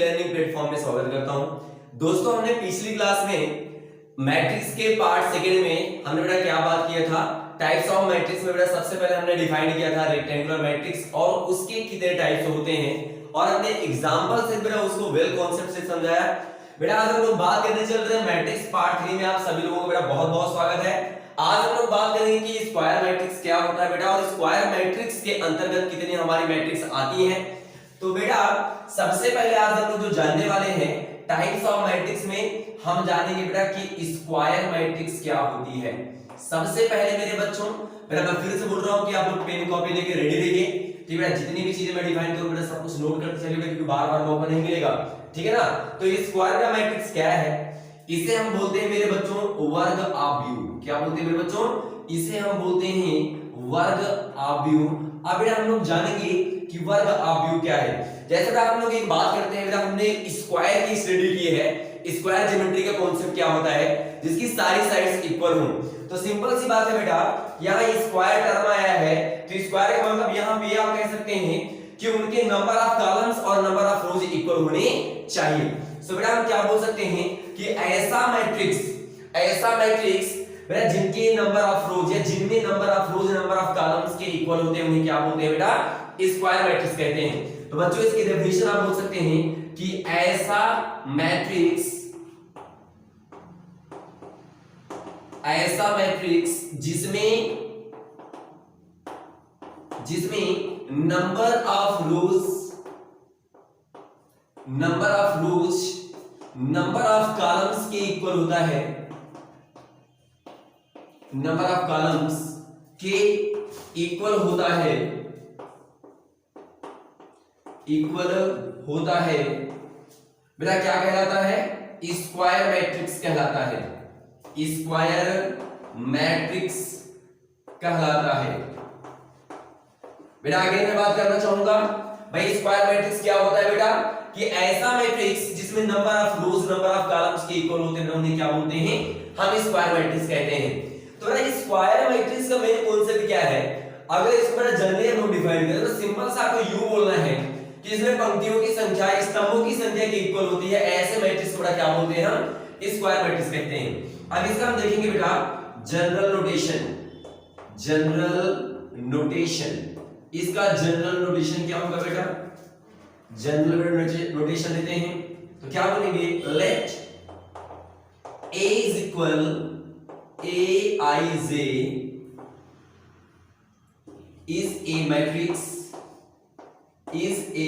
Learning platform में स्वागत करता हूं। दोस्तों, हमने पिछली क्लास में मैट्रिक्स के पार्ट सेकंड में हमने बेटा क्या बात किया था, टाइप्स ऑफ मैट्रिक्स में बेटा सबसे पहले हमने डिफाइन किया था रेक्टेंगुलर मैट्रिक्स और उसके कितने टाइप्स होते हैं और हमने एग्जांपल से बेटा उसको वेल कॉन्सेप्ट से समझाया। बेटा आज हम लोग बात करने चल रहे हैं मैट्रिक्स पार्ट 3 में। आप सभी लोगों को बेटा बहुत बहुत स्वागत है। आज हम लोग बात करेंगे कि स्क्वायर मैट्रिक्स क्या होता है बेटा और स्क्वायर मैट्रिक्स के अंतर्गत कितनी हमारी मैट्रिक्स आती हैं। तो बेटा सबसे पहले आज हम लोग जो जानने वाले हैं टाइप्स ऑफ मैट्रिक्स में हम जानेंगे बेटा कि स्क्वायर मैट्रिक्स क्या होती है। सबसे पहले मेरे बच्चों बेटा मैं फिर से बोल रहा हूं कि आप लोग पेन कॉपी लेके रेडी रहिए। ठीक है बेटा, जितनी भी चीजें मैं डिफाइन करूं बेटा सब कुछ नोट करते चलिए क्योंकि बार-बार मौका नहीं मिलेगा। ठीक है ना। तो ये स्क्वायर का मैट्रिक्स क्या है, इसे हम बोलते हैं मेरे बच्चों वर्ग आव्यूह। क्या बोलते हैं मेरे बच्चों, इसे हम बोलते हैं वर्ग आव्यूह। अब बेटा हम लोग जानेंगे कि वर्ग आव्यूह क्या है। जैसे बेटा हम लोग एक बात करते हैं बेटा, हमने स्क्वायर की स्टडी की है। स्क्वायर ज्योमेट्री का कांसेप्ट क्या होता है, जिसकी सारी साइड्स इक्वल हो। तो सिंपल सी बात है बेटा, यहाँ स्क्वायर टर्म आया है तो स्क्वायर का मतलब यहाँ पे आप कह सकते हैं कि उनके नंबर ऑफ कॉलम्स और नंबर ऑफ रोज इक्वल होने चाहिए। सो बेटा हम क्या बोल सकते हैं कि ऐसा मैट्रिक्स बेटा जिनके नंबर ऑफ रोज या जिनमें number of rose number of columns के इक्वल होते हैं उन्हें क्या बोलते हैं बेटा, स्क्वायर मैट्रिक्स कहते हैं। तो बच्चों इसकी डेफिनेशन आप बोल सकते हैं कि ऐसा मैट्रिक्स जिसमें number of rose number of columns के इक्वल होता है, नंबर ऑफ कॉलम्स के इक्वल होता है बेटा क्या कहलाता है, स्क्वायर मैट्रिक्स कहलाता है। स्क्वायर मैट्रिक्स कहलाता है। बेटा आगे मैं बात करना चाहूंगा भाई स्क्वायर मैट्रिक्स क्या होता है बेटा, कि ऐसा मैट्रिक्स जिसमें number of rose number of columns के इक्वल होते हैं उन्हें क्या बोलते हैं, हम स्क्वायर मैट्रिक्स कहते हैं। तो बेटा स्क्वायर मैट्रिक्स का मेन कांसेप्ट क्या है, अगर इसको बेटा जनरली हम लोग डिफाइन करें तो सिंपल सा आपको यू बोलना है कि इसमें पंक्तियों की संख्या स्तंभों की संख्या के इक्वल होती है। ऐसे मैट्रिक्स को बेटा क्या बोलते हैं, हम स्क्वायर मैट्रिक्स कहते हैं। अब इसका हम देखेंगे बेटा जनरल नोटेशन। इसका जनरल नोटेशन क्या होगा बेटा, जनरल नोटेशन लेते हैं तो क्या बोलेंगे, late A is equal Aij is a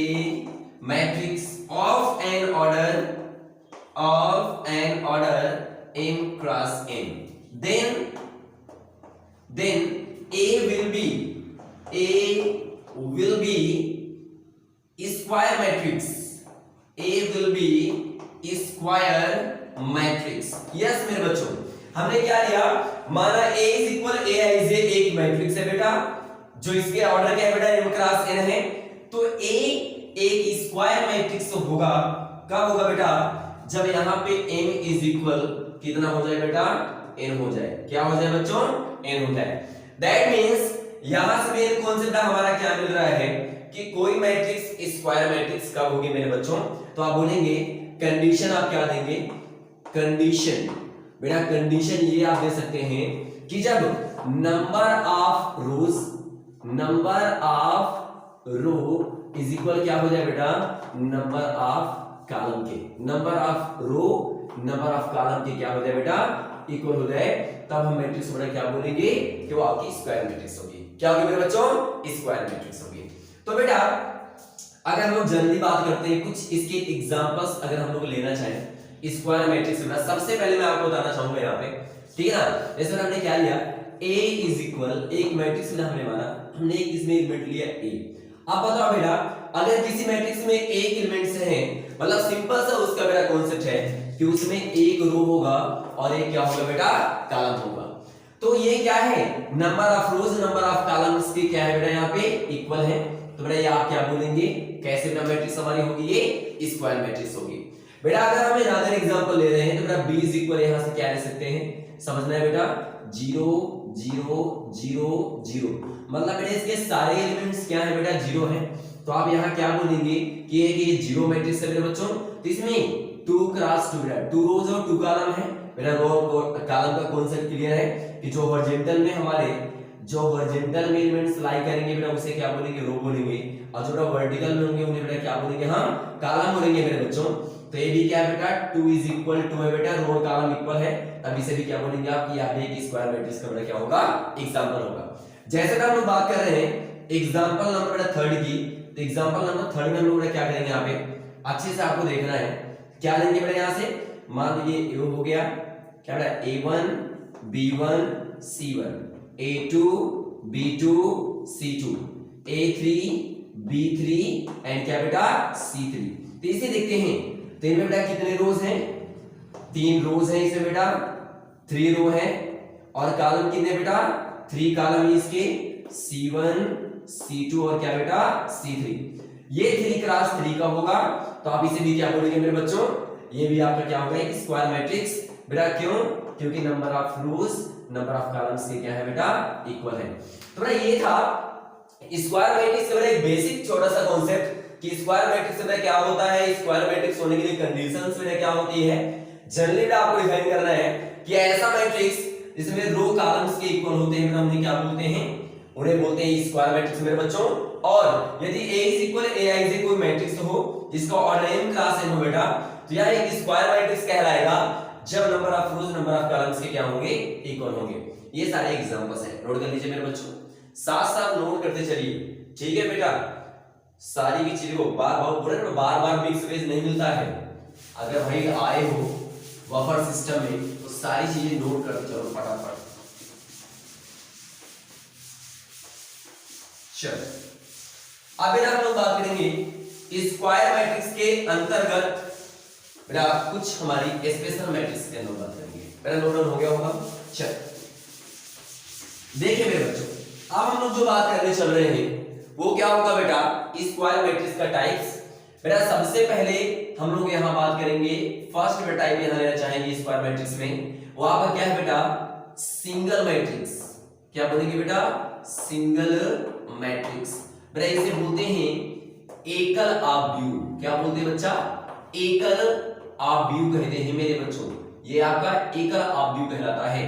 matrix of an order m cross n. Then A will be square matrix. A will be square matrix. Yes मेरे बच्चों, हमने क्या लिया, माना A is equal Aij एक मैट्रिक्स है बेटा जो इसके ऑर्डर क्या है बेटा, m क्रॉस n है। तो A एक स्क्वायर मैट्रिक्स होगा। कब होगा बेटा, जब यहाँ पे m इज इक्वल कितना हो जाए बेटा, n हो जाए। क्या हो जाए बच्चों, n हो जाए। दैट मींस यहां से मेन कॉन्सेप्ट हमारा क्या मिल रहा है कि कोई मैट्रिक्स स्क्वायर मैट्रिक्स कब होगी मेरे बच्चों, तो आप बोलेंगे कंडीशन, आप क्या देंगे, कंडीशन बेटा कंडीशन ये आप दे सकते हैं कि जब number of row is equal क्या हो जाए बेटा, नंबर ऑफ कॉलम के, number of row number of column के क्या हो जाए बेटा, इक्वल हो जाए, तब हम मैट्रिक्स बेटा क्या बोलेंगे कि वो आपकी स्क्वायर मैट्रिक्स होगी। क्या होगी मेरे बच्चों, स्क्वायर मैट्रिक्स होगी। तो बेटा अगर हम लोग जल्दी बात करते हैं कुछ इसके एग्जांपल्स अगर हम लोग लेना चाहें स्क्वायर मैट्रिक्स में, सबसे पहले मैं आपको बताना चाहूंगा यहाँ पे, ठीक है ना। जैसे हमने क्या लिया, A इज इक्वल एक मैट्रिक्स में हमने माना, हमने एक इसमें एलिमेंट लिया A। अब बताओ बेटा अगर किसी मैट्रिक्स में एक एलिमेंट्स है, मतलब सिंपल सा उसका बेटा कॉन्सेप्ट है कि उसमें एक रो होगा और एक क्या होगा बेटा, कॉलम होगा। तो ये क्या है, number of rose number of columns के क्या है बेटा यहाँ पे इक्वल है। तो बेटा ये आप क्या बोलेंगे, कैसे बेटा मैट्रिक्स हमारी होगी, ये स्क्वायर मैट्रिक्स होगी। बेटा अगर हम अनदर एग्जांपल ले रहे हैं तो बेटा b इज इक्वल यहां से क्या ले सकते हैं, समझना है बेटा 0 0 0 0, मतलब बेटा इसके सारे एलिमेंट्स क्या है बेटा 0 है। तो आप यहाँ क्या बोलेंगे कि ये जीरो मैट्रिक्स है मेरे बच्चों। तो इसमें 2 क्रॉस 2 बेटा 2 रोज और 2 कॉलम है मेरा। रो कॉलम का कॉन्सेप्ट क्लियर है कि जो हॉरिजॉन्टल में हमारे जो हॉरिजॉन्टल में एलिमेंट्स लाई करेंगे बेटा उसे क्या बोलेंगे, रो बोलेंगे। और जो वर्टिकल में होंगे उन्हें बेटा क्या बोलेंगे, हम कॉलम बोलेंगे मेरे बच्चों। तो ये भी क्या है बेटा 2 इज इक्वल टू है बेटा, रो और कॉलम इक्वल है, तब इसे भी क्या बोलेंगे आप कि यहाँ पे एक स्क्वायर मैट्रिक्स का बेटा क्या होगा, एग्जांपल होगा। जैसे कि हम लोग बात कर रहे हैं एग्जांपल नंबर बेटा 3 की, तो एग्जांपल नंबर 3 में हम लोग क्या करेंगे, यहाँ पे अच्छे से आपको देखना है। क्या लेंगे बेटा यहाँ से, मान लीजिए ये हो गया क्या बेटा A1 B1 C1 A2 B2 C2 A3 B3 and क्या बेटा C3। तो इसे देखते हैं, तो इनमें बेटा कितने रोज हैं, 3 रोज हैं इसमें बेटा, 3 रो है। और कॉलम कितने बेटा 3 कॉलम इसके C1 C2 और क्या बेटा C3। ये 3 क्रॉस 3 का होगा, तो आप इसे भी क्या बोलेंगे मेरे बच्चों, ये भी आपका क्या होगा, एक स्क्वायर मैट्रिक्स बेटा। क्यों, क्योंकि number of rose number of columns के क्या है बेटा, इक्वल है। तो बेटा ये था स्क्वायर मैट्रिक्स का एक बेसिक छोटा सा कॉन्सेप्ट कि स्क्वायर मैट्रिक्स में क्या होता है, स्क्वायर मैट्रिक्स होने के लिए कंडीशंस में क्या होती है। जनरली आपको डिफाइन करना है कि ऐसा मैट्रिक्स जिसमें रो कॉलम्स के इक्वल होते हैं हमने क्या बोलते हैं, उन्हें बोलते हैं स्क्वायर मैट्रिक्स मेरे बच्चों। और यदि A इज इक्वल Aij कोई मैट्रिक्स हो जिसका ऑर्डर m क्लास n हो बेटा, तो यह एक स्क्वायर मैट्रिक्स कहलाएगा जब number of rose number of columns के क्या होंगे, इक्वल होंगे। ये सारे एग्जांपल्स हैं, नोट कर लीजिए मेरे बच्चों, साथ साथ नोट करते चलिए, ठीक है बेटा। सारी की चीजों को बार बार मिक्स वेज नहीं मिलता है। अगर भाई आए हो बफर सिस्टम में तो सारी चीजें नोट करते चलो फटाफट। चलो अब बेटा हम लोग बात करेंगे स्क्वायर मैट्रिक्स के अंतर्गत बेटा कुछ हमारी स्पेशल मैट्रिक्स के अंदर बात करेंगे। मेरा नोट डाउन हो गया होगा। चल देखिए मेरे बच्चों, अब हम लोग जो बात करने चल रहे हैं वो क्या होगा बेटा, स्क्वायर मैट्रिक्स का टाइप्स। बेटा सबसे पहले हम लोग यहां बात करेंगे फर्स्ट बेटा टाइप यहां लेना चाहेंगे स्क्वायर मैट्रिक्स में, वो आपका क्या है बेटा, सिंगल मैट्रिक्स। क्या बोलेंगे बेटा, सिंगल मैट्रिक्स। बेटा इसे बोलते हैं एकल आव्यूह। क्या बोलते हैं बच्चा, एकल आव्यूह कहते हैं मेरे बच्चों, ये आपका एकल आव्यूह कहलाता है।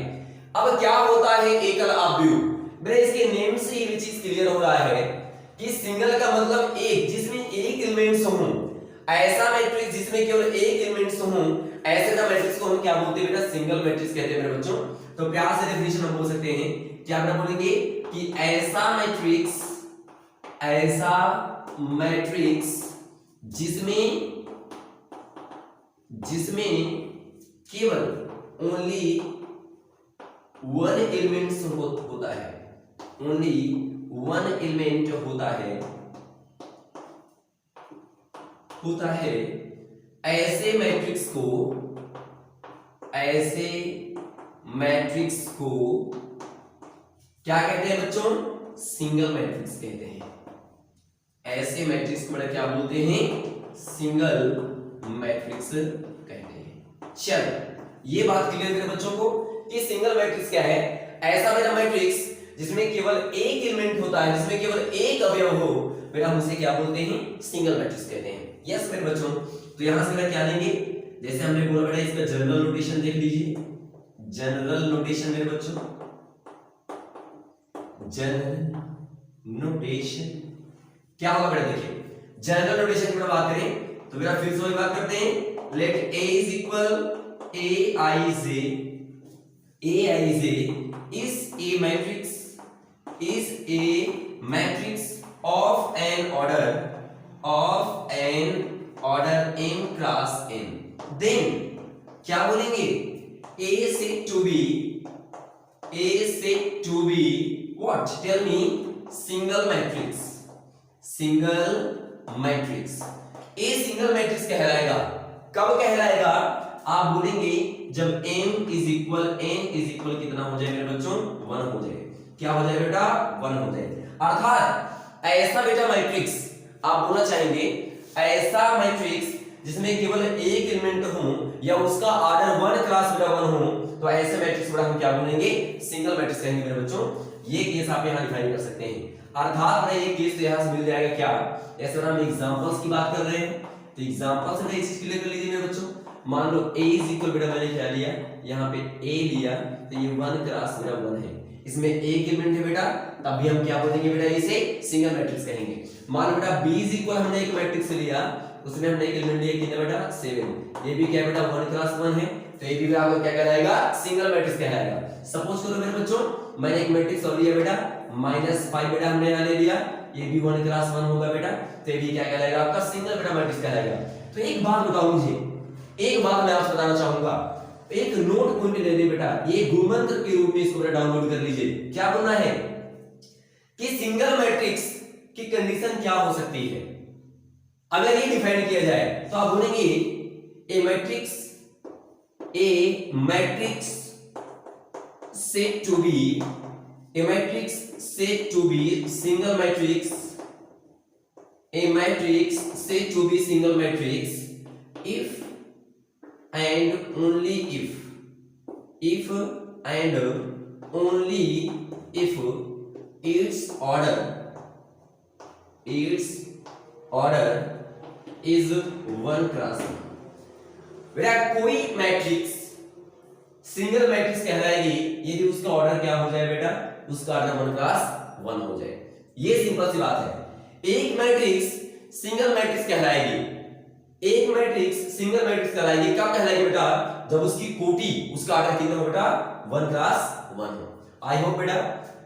अब क्या होता है एकल आव्यूह, बेटा इसके नेम से ये चीज क्लियर हो रहा है कि सिंगल का मतलब एक, जिसमें एक एलिमेंट्स हो, ऐसा मैट्रिक्स जिसमें केवल एक एलिमेंट्स हो, ऐसे का मैट्रिक्स को हम क्या बोलते हैं बेटा, सिंगल मैट्रिक्स कहते हैं मेरे बच्चों। तो प्यार से डेफिनेशन हम बोल सकते हैं, क्या बेटा बोलेंगे कि ऐसा मैट्रिक्स जिसमें केवल ओनली वन एलिमेंट्स होता है, ओनली वन एलिमेंट होता है, ऐसे मैट्रिक्स को क्या कहते हैं बच्चों, सिंगल मैट्रिक्स कहते हैं। ऐसे मैट्रिक्स को क्या बोलते हैं, सिंगल मैट्रिक्स कहते हैं। चल ये बात क्लियर करें बच्चों को कि सिंगल मैट्रिक्स क्या है, ऐसा मेरा मैट्रिक्स जिसमें केवल एक एलिमेंट होता है, जिसमें केवल एक अवयव हो, बेटा हम उसे क्या बोलते हैं, सिंगल मैट्रिक्स कहते हैं। यस मेरे बच्चों, तो यहां से बेटा क्या लेंगे, जैसे हमने बोला बेटा इसका जनरल नोटेशन देख लीजिए। जनरल नोटेशन मेरे बच्चों, जनरल नोटेशन क्या होगा बेटा, देखिए जनरल नोटेशन की बात करें तो बेटा फिर से वही बात करते हैं, let A is equal Aij is a matrix of an order m cross n। then क्या बोलेंगे, A said to be what, tell me, single matrix। A single matrix कहलाएगा, कब कहलाएगा, आप बोलेंगे जब m इज इक्वल कितना हो जाए मेरे बच्चों, 1 हो जाए। क्या हो जाए बेटा, 1 हो जाए। अर्थात ऐसा बेटा मैट्रिक्स आप बोलना चाहेंगे, ऐसा मैट्रिक्स जिसमें केवल एक एलिमेंट हो या उसका ऑर्डर 1 क्लास बेटा 1 हो, तो ऐसे मैट्रिक्स बेटा हम क्या बोलेंगे, सिंगल मैट्रिक्स कहेंगे मेरे बच्चों। ये केस आप यहां डिफाइन कर सकते हैं। अर्थात मेरा ये केस तो यहाँ से मिल जाएगा क्या, ऐसे हम एग्जांपल्स की बात कर रहे हैं तो एग्जांपल्स में एक चीज क्लियर कर लीजिए मेरे बच्चों। मान लो a इज इक्वल, बेटा मैंने क्या लिया यहाँ पे a लिया तो ये 1 क्रॉस मेरा 1 है, इसमें एक एलिमेंट है बेटा, तब भी हम क्या बोलेंगे बेटा, इसे सिंगल मैट्रिक्स कहेंगे। मान लो बेटा b इज इक्वल, हमने एक मैट्रिक्स लिया उसमें हमने एक एलिमेंट लिया कितना बेटा 7, ये भी क्या बेटा 1 क्रॉस 1 है, तो ये भी आपको क्या कहलाएगा, सिंगल मैट्रिक्स कहलाएगा। सपोज करो मेरे बच्चों मैंने एक मैट्रिक्स और लिया बेटा -5 बेटा हमने यहाँ ले लिया, ये भी 1 क्रॉस 1 होगा बेटा, तो ये भी क्या कहलाएगा आपका सिंगल बेटा मैट्रिक्स कहलाएगा। तो एक बात बताओ मुझे, एक बात मैं आपसे बताना चाहूंगा, एक नोट पॉइंट ले ली बेटा, ये गुणमंत्र के रूप में इसको डाउनलोड कर लीजिए। क्या बोलना है कि सिंगल मैट्रिक्स की कंडीशन क्या हो सकती है, अगर ये डिफाइन किया जाए तो आप बोलेंगे ए matrix said to be a matrix said to be single matrix, a matrix said to be single matrix if and only if and only if its order is 1 cross 1। बेटा कोई मैट्रिक्स सिंगल मैट्रिक्स कहलाएगी यदि उसका order क्या हो जाए बेटा, उसका ऑर्डर 1 क्रॉस 1 हो जाए। ये सिंपल सी बात है। एक मैट्रिक्स सिंगल मैट्रिक्स कहलाएगी, एक मैट्रिक्स सिंगल मैट्रिक्स कहलाएगी, कब कहलाएगी बेटा, जब उसकी कोटि उसका ऑर्डर कितना हो बेटा 1 क्रॉस 1 हो। आई होप बेटा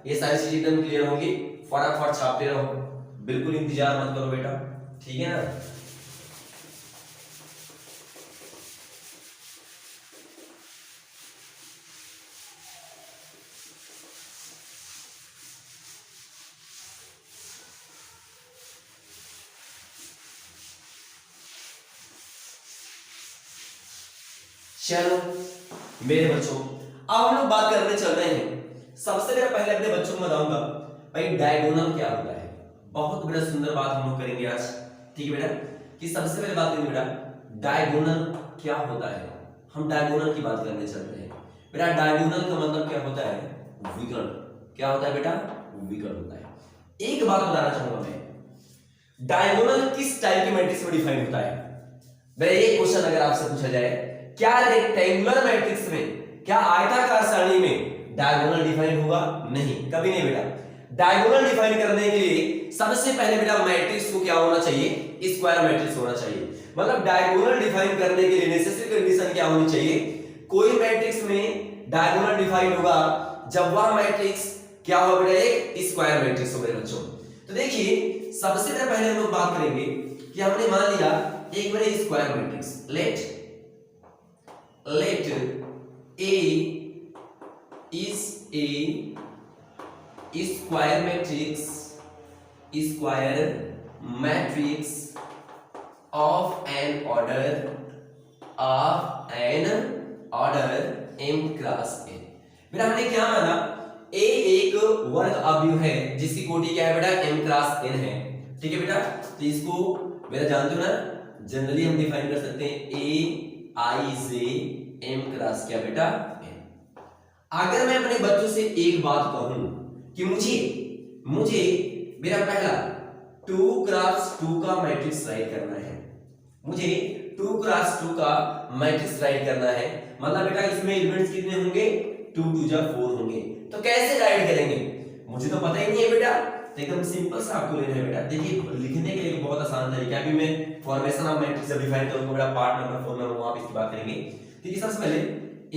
ये सारी चीजें एकदम क्लियर होंगी, फटाफट छापते रहो, बिल्कुल इंतजार मत करो बेटा, ठीक है ना। चलो मेरे बच्चों अब हम लोग बात करने चल रहे हैं। सबसे पहले अपने बच्चों को बताऊंगा भाई डायगोनल क्या होता है। बहुत बड़ा सुंदर बात हम लोग करेंगे आज, ठीक है बेटा, कि सबसे पहले बात करेंगे बेटा डायगोनल क्या होता है। हम डायगोनल की बात करने चल रहे हैं बेटा। डायगोनल का मतलब क्या होता है, विकर्ण। क्या होता है बेटा, विकर्ण होता है। एक बात बताना चाहूंगा मैं, डायगोनल किस टाइप के मैट्रिक्स में डिफाइन होता है। बेटा ये क्वेश्चन अगर आपसे पूछा जाए, क्या रेक्टेंगुलर मैट्रिक्स में, क्या आयताकार सारणी में डायगोनल डिफाइन होगा? नहीं, कभी नहीं बेटा। डायगोनल डिफाइन करने के लिए सबसे पहले बेटा मैट्रिक्स को क्या होना चाहिए, स्क्वायर मैट्रिक्स होना चाहिए। मतलब डायगोनल डिफाइन करने के लिए नेसेसरी कंडीशन क्या होनी चाहिए, कोई मैट्रिक्स में डायगोनल डिफाइन होगा जब वह मैट्रिक्स क्या होगा बेटा, एक स्क्वायर मैट्रिक्स होगा बच्चों। तो देखिए सबसे पहले हम लोग बात करेंगे कि हमने मान लिया एक बड़े square matrix, let A is a square matrix of an order m class n। बेटा हमने क्या माना, a एक वर्ग अवयव है जिसकी कोटि क्या है बेटा, m क्लास n है, ठीक है बेटा। तो इसको बेटा जानते हो ना, जनरली हम डिफाइन कर सकते हैं a i j m class क्या बेटा n। अगर मैं अपने बच्चों से एक बात कहूं कि मुझे मेरा पहला 2 क्रॉस 2 का मैट्रिक्स राइट करना है, मुझे 2 क्रॉस 2 का मैट्रिक्स राइट करना है, मतलब बेटा इसमें एलिमेंट्स कितने होंगे, 2 2 जा 4 होंगे। तो कैसे राइट करेंगे, मुझे तो पता ही नहीं है बेटा। तो एकदम सिंपल सा आपको लेना है बेटा। देखिए लिखने के लिए बहुत आसान तरीका है, अभी मैं फॉर्मेशन ऑफ मैट्रिक्स जब डिफाइन करूंगा बेटा पार्ट नंबर 4 में वहां पे इसकी बात करेंगे। ठीक है, सबसे पहले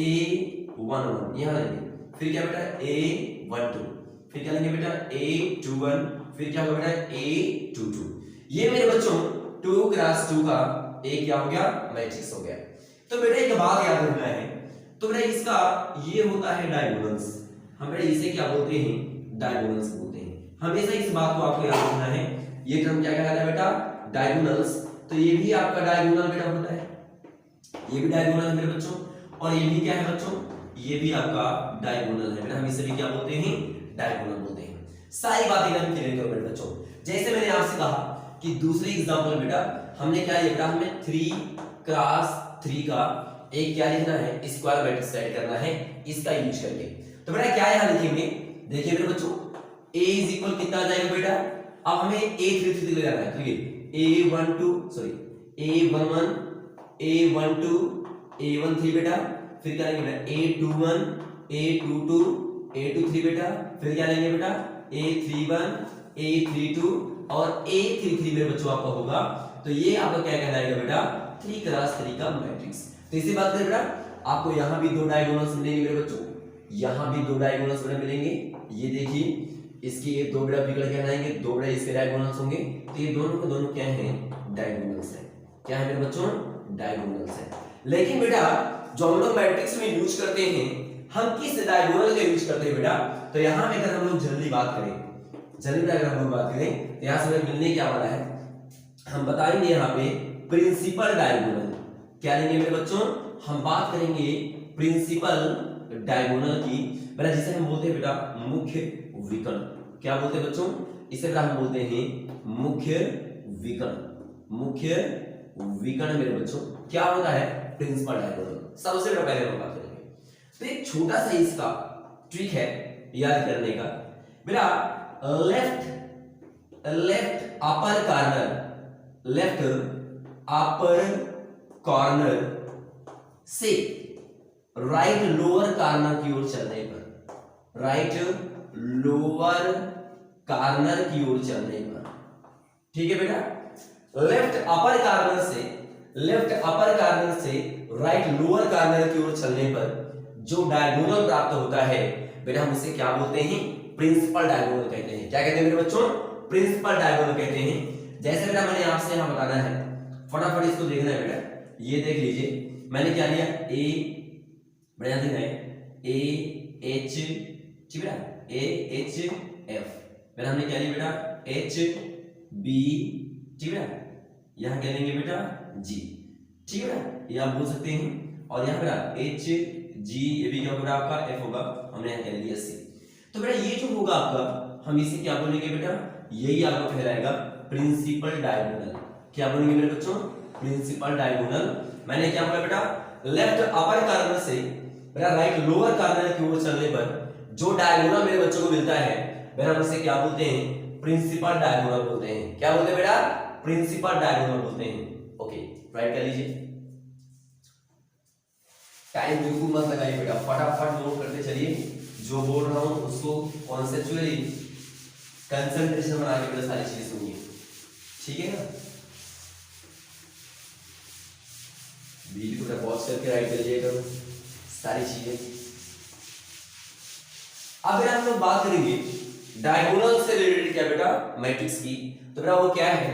a11 यहां लेंगे, फिर क्या बेटा a12, फिर क्या लेंगे बेटा a21, फिर क्या होगा बेटा a22। ये मेरे बच्चों 2 क्रॉस 2 का एक क्या हो गया, मैट्रिक्स हो गया। तो बेटा एक बात याद रखना है, तो बेटा इसका ये होता है डायगोनल्स, हम बेटा इसे क्या बोलते हैं, डायगोनल्स बोलते हैं। हमेशा इस बात को आपको याद रखना है, ये टर्म क्या कहलाता है बेटा, डायगोनल्स। तो ये भी आपका डायगोनल बेटा होता है, ये भी डायगोनल है मेरे बच्चों, और ये भी क्या है बच्चों, ये भी आपका डायगोनल है बेटा। हम इसे भी क्या बोलते हैं, डायगोनल बोलते हैं। सारी बातें एकदम क्लियर करो मेरे बच्चों। जैसे मैंने आपसे कहा कि दूसरी एग्जांपल बेटा हमने क्या लिया बेटा, हमें 3 क्रॉस 3 का एक क्या लिखना है, स्क्वायर मैट्रिक्स राइट करना है इसका यूज करके। तो बेटा क्या यहां लिखेंगे, देखिए मेरे बच्चों ए इज इक्वल कितना आ जाएगा बेटा, अब हमें A33 ले जाना है, तो ये A12 sorry A11 A12 A13 बेटा, फिर क्या लेंगे बेटा A21 A22 A23 बेटा, फिर क्या लेंगे बेटा A31 A32 और A33 मेरे बच्चों आपका होगा। तो ये आपका क्या कहलाएगा बेटा 3x3 का मैट्रिक्स। तो इसी बात करें बेटा, आपको यहां भी दो डायगोनल्स मिलेंगे मेरे बच्चों, यहां भी दो डायगोनल्स मिलेंगे। ये देखिए इसके ये दो बेटा विकर्ण कहलाएंगे, दो बेटा इसके डायगोनल्स होंगे। तो ये दोनों के दोनों क्या हैं डायगोनल्स हैं। क्या है मेरे बच्चों डायगोनल्स हैं। लेकिन बेटा जो हम लोग मैट्रिक्स में यूज करते हैं, हम किस डायगोनल का यूज करते हैं बेटा, तो यहां में अगर हम लोग जल्दी बात करें, जल्दी अगर हम लोग बात करें तो यहां से मिलने क्या वाला है, हम बताएंगे यहाँ पे प्रिंसिपल डायगोनल। क्या लेंगे मेरे बच्चों, हम बात करेंगे प्रिंसिपल डायगोनल की बेटा, जिसे हम बोलते हैं बेटा मुख्य विकर्ण। क्या बोलते हैं बच्चों, इसे बेटा हम बोलते हैं मुख्य विकर्ण। मुख्य विकर्ण मेरे बच्चों क्या होता है प्रिंसिपल डायगोनल। सबसे पहले हम बात करेंगे, तो एक छोटा सा इसका ट्रिक है याद करने का बेटा, left upper corner, left upper corner से राइट लोअर कॉर्नर की ओर चलने पर, राइट लोअर कॉर्नर की ओर चलने पर, ठीक है बेटा, लेफ्ट अपर कॉर्नर से, लेफ्ट अपर कॉर्नर से राइट लोअर कॉर्नर की ओर चलने पर जो डायगोनल प्राप्त होता है बेटा, हम उसे क्या बोलते हैं प्रिंसिपल डायगोनल कहते हैं। क्या कहते हैं मेरे बच्चों प्रिंसिपल डायगोनल कहते हैं। जैसे बेटा मैंने आपसे यहां बताना है, फटाफट इसको देखना है बेटा, ये देख लीजिए मैंने क्या लिया ए बढ़िया देखना है ए एच, ठीक है ए एच एफ, फिर हमने क्या लिया बेटा एच बी, ठीक है यहां क्या लेंगे बेटा जी, ठीक है बेटा ये आप बोल सकते हैं, और यहां बेटा एच जी, ये भी क्या होगा आपका एफ होगा, हमने यहां कह लिया सी। तो बेटा ये जो होगा आपका, हम इसे क्या बोलेंगे बेटा, यही आपका कहलाएगा प्रिंसिपल डायगोनल। क्या बोलेंगे मेरे बच्चों प्रिंसिपल डायगोनल। मैंने क्या बोला बेटा लेफ्ट अपर कॉर्नर से बेटा राइट लोअर कॉर्नर की ओर चलने पर जो डायगोनल मेरे बच्चों को मिलता है बेटा हम उसे क्या बोलते हैं प्रिंसिपल डायगोनल बोलते हैं। क्या बोलते हैं बेटा प्रिंसिपल डायगोनल बोलते हैं। ओके राइट कर लीजिए, टाइम बिल्कुल मत लगाइए बेटा, फटाफट नोट करते चलिए, जो बोल रहा हूं उसको कॉन्सेप्चुअली कंसंट्रेशन बना के बेटा सारी चीजें सुनिए, ठीक है ना। वीडियो को पॉज करके राइट कर लीजिएगा सारी चीजें। अब बेटा हम लोग बात करेंगे डायगोनल से रिलेटेड क्या बेटा मैट्रिक्स की। तो बेटा वो क्या है,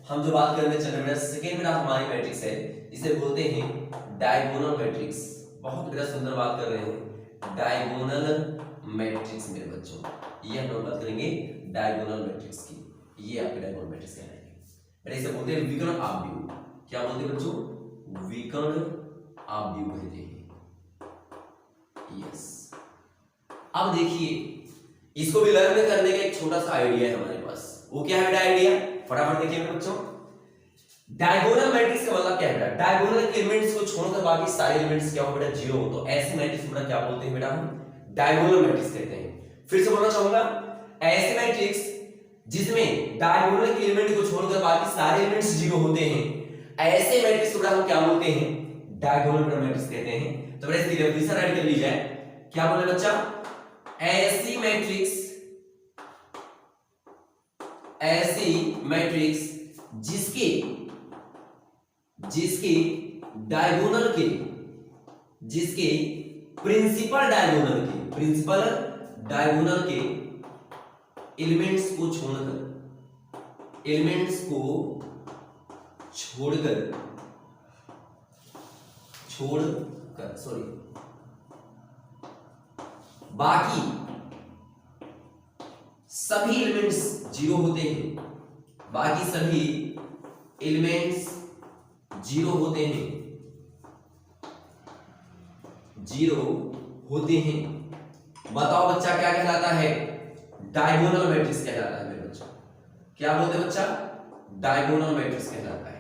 हम जो बात करने चल रहे बेटा सेकेंड बेटा हमारी मैट्रिक्स है, इसे बोलते हैं डायगोनल मैट्रिक्स। बहुत बेटा सुंदर बात कर रहे हैं डायगोनल मैट्रिक्स मेरे बच्चों, ये हम लोग बात करेंगे डायगोनल मैट्रिक्स की। ये आपके डायगोनल मैट्रिक्स कहलाएंगे बेटा, इसे बोलते हैं विकर्ण आव्यूह। क्या बोलते हैं बच्चों विकर्ण आव्यूह कहते हैं। यस अब देखिए इसको भी लर्न करने का एक छोटा सा आइडिया है हमारे पास, वो क्या है आइडिया, फटाफट देखिए मेरे बच्चों। डायगोनल मैट्रिक्स का मतलब क्या है बेटा, डायगोनल एलिमेंट्स को छोड़कर बाकी सारे एलिमेंट्स क्या हो बेटा जीरो हो, तो ऐसे मैट्रिक्स को क्या बोलते हैं बेटा हम डायगोनल मैट्रिक्स कहते हैं। फिर से बोलना चाहूंगा, ऐसे मैट्रिक्स जिसमें डायगोनल के एलिमेंट को छोड़कर बाकी सारे एलिमेंट्स जीरो होते हैं, ऐसे मैट्रिक्स को हम क्या बोलते हैं डायगोनल मैट्रिक्स कहते हैं। तो बेटा इसकी डेफिनेशन राइट कर ली जाए, क्या बोले बच्चा, ऐसी मैट्रिक्स, ऐसी मैट्रिक्स जिसके डायगोनल के, जिसके प्रिंसिपल डायगोनल के एलिमेंट्स को छोड़कर सॉरी बाकी सभी एलिमेंट्स जीरो होते हैं, बाकी सभी एलिमेंट्स जीरो होते हैं, जीरो होते हैं। बताओ बच्चा क्या कहलाता है, डायगोनल मैट्रिक्स कहलाता है मेरे बच्चों। क्या बोलते हैं बच्चा, डायगोनल मैट्रिक्स कहलाता है,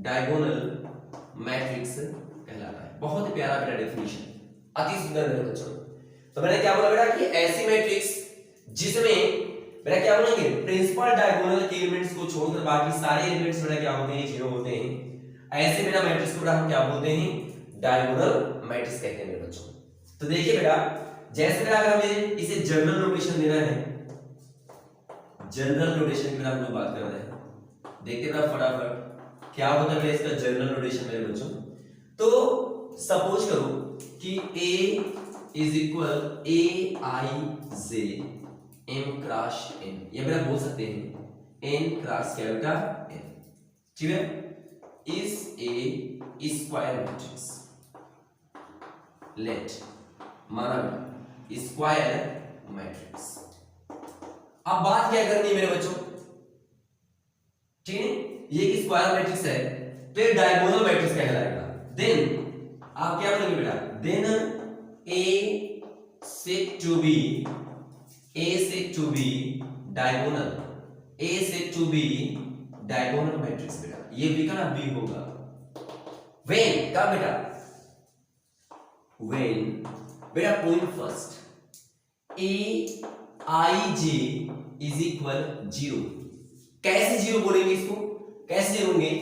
डायगोनल मैट्रिक्स कहलाता है। बहुत ही प्यारा मेरा डेफिनेशन, अति सुंदर मेरे बच्चों। तो मैंने क्या बोला बेटा कि ऐसी मैट्रिक्स जिसमें बेटा क्या बोलेंगे प्रिंसिपल डायगोनल के एलिमेंट्स को छोड़कर बाकी सारे एलिमेंट्स बेटा क्या होते हैं, जीरो होते हैं। ऐसे बेटा मैट्रिक्स को बेटा हम क्या बोलते हैं, डायगोनल मैट्रिक्स कहते हैं मेरे बच्चों। तो देखिए बेटा जैसे बेटा अगर हमें इसे जनरल नोटेशन देना है, जनरल नोटेशन की बेटा हम लोग बात कर रहे हैं, देखते बेटा फटाफट क्या होता है इसका जनरल नोटेशन मेरे बच्चों। तो सपोज करो कि A is equal a I j m cross n, ये बेटा बोल सकते हैं एन क्रॉस क्या बेटा एन, ठीक है, is a square matrix, let माना बेटा स्क्वायर मैट्रिक्स। अब बात क्या करनी है मेरे बच्चों, ठीक है, ये एक स्क्वायर मैट्रिक्स है तो ये डायगोनल मैट्रिक्स कहलाएगा। देन आप क्या बोलेंगे बेटा, then A said to be diagonal, A said to be diagonal matrix बेटा, ये B का ना B होगा। when का बेटा, when बेटा point first Aij is equal 0, कैसे जीरो बोलेंगे इसको, कैसे जीरो होंगे,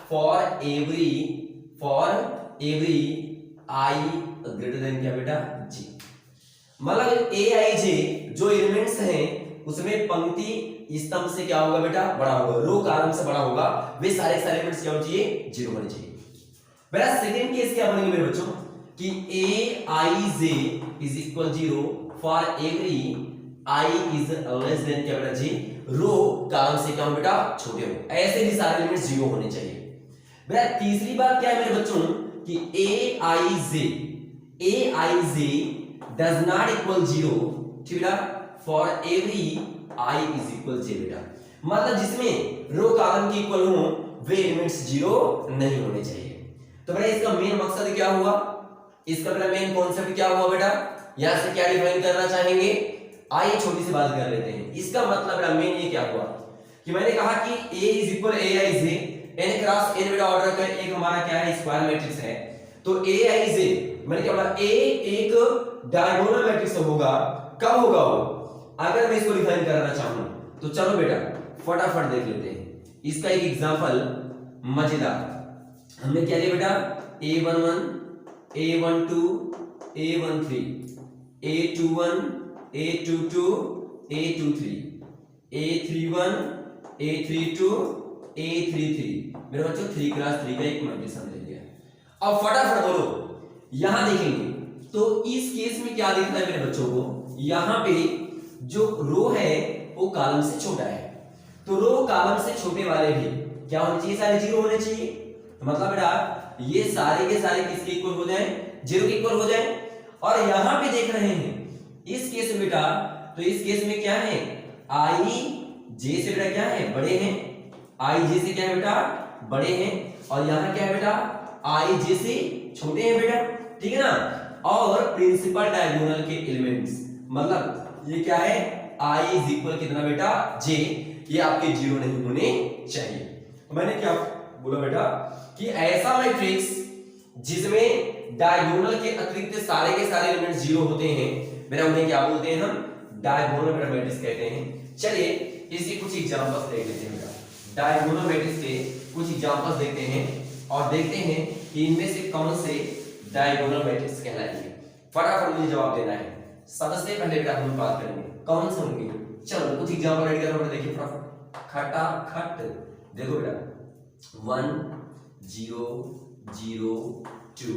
for every I greater than क्या बेटा J, मतलब Aij जो एलिमेंट्स हैं उसमें पंक्ति स्तंभ से क्या होगा बेटा बड़ा होगा, रो कॉलम से बड़ा होगा, वे सारे एलिमेंट्स क्या होने चाहिए, जीरो होने चाहिए। बेटा सेकंड केस क्या बनेंगे मेरे बच्चों कि Aij is equal 0 for every I is less than क्या बेटा J, रो कॉलम से क्या हो बेटा छोटे हो, ऐसे भी सारे एलिमेंट्स जीरो होने चाहिए। बेटा तीसरी बात क्या है मेरे बच्चों कि Aij does not equal 0, ठीक बेटा, for every I is equal J बेटा, मतलब जिसमें रो कॉलम के इक्वल हो वे एलिमेंट्स जीरो नहीं होने चाहिए। तो बेटा इसका मेन मकसद क्या हुआ, इसका बेटा मेन कॉन्सेप्ट क्या हुआ बेटा, यहां से क्या डिफाइन करना चाहेंगे, आइए छोटी सी बात कर लेते हैं। इसका मतलब बेटा मेन ये क्या हुआ कि मैंने कहा कि A is equal Aij, n cross n बेटा ऑर्डर का एक हमारा क्या है स्क्वायर मैट्रिक्स है, तो Aij मैंने क्या बोला A एक डायगोनल मैट्रिक्स होगा, कब होगा वो, अगर मैं इसको डिफाइन करना चाहूं तो चलो बेटा फटाफट देख लेते हैं इसका एक एग्जांपल मजेदार। हमने क्या लिया बेटा A11 A12 A13 A21 A22 A23 A31 A32 A33, मेरे बच्चों 3 क्रॉस 3 का एक मैट्रिक्स हमने लिया। अब फटाफट बोलो, यहां देखेंगे तो इस केस में क्या दिखता है मेरे बच्चों को, यहां पे जो रो है वो कॉलम से छोटा है, तो रो कॉलम से छोटे वाले भी क्या होने चाहिए, सारे जीरो होने चाहिए। तो मतलब बेटा ये सारे के सारे किसके इक्वल हो जाएं, जीरो के इक्वल हो जाएं। और यहां पे देख रहे हैं इस केस में बेटा, तो इस केस में क्या है आई जे से बेटा क्या है बड़े हैं, आई जे से क्या है बेटा बड़े हैं, और यहां क्या है बेटा आई जे से छोटे हैं बेटा, ठीक है ना। और प्रिंसिपल डायगोनल के एलिमेंट्स मतलब ये क्या है आई इज इक्वल कितना बेटा जे, ये आपके जीरो नहीं होने चाहिए। तो मैंने क्या बोला बेटा कि ऐसा मैट्रिक्स जिसमें डायगोनल के अतिरिक्त सारे के सारे एलिमेंट्स जीरो होते हैं मेरा उन्हें क्या बोलते हैं, हम डायगोनल मैट्रिक्स कहते हैं। चलिए इसके कुछ एग्जांपल्स देख लेते हैं बेटा, डायगोनल मैट्रिक्स के कुछ एग्जांपल्स देखते हैं और देखते हैं कि इनमें से कौन से डायगोनल मैट्रिक्स कहलाएंगे। फटाफट मुझे जवाब देना है। सबसे पहले बेटा हम बात करेंगे कौन से होंगे, चलो कुछ एग्जांपल रेडी करो बेटा, देखिए फटाफट खटाखट देखो बेटा 1 0 0 2,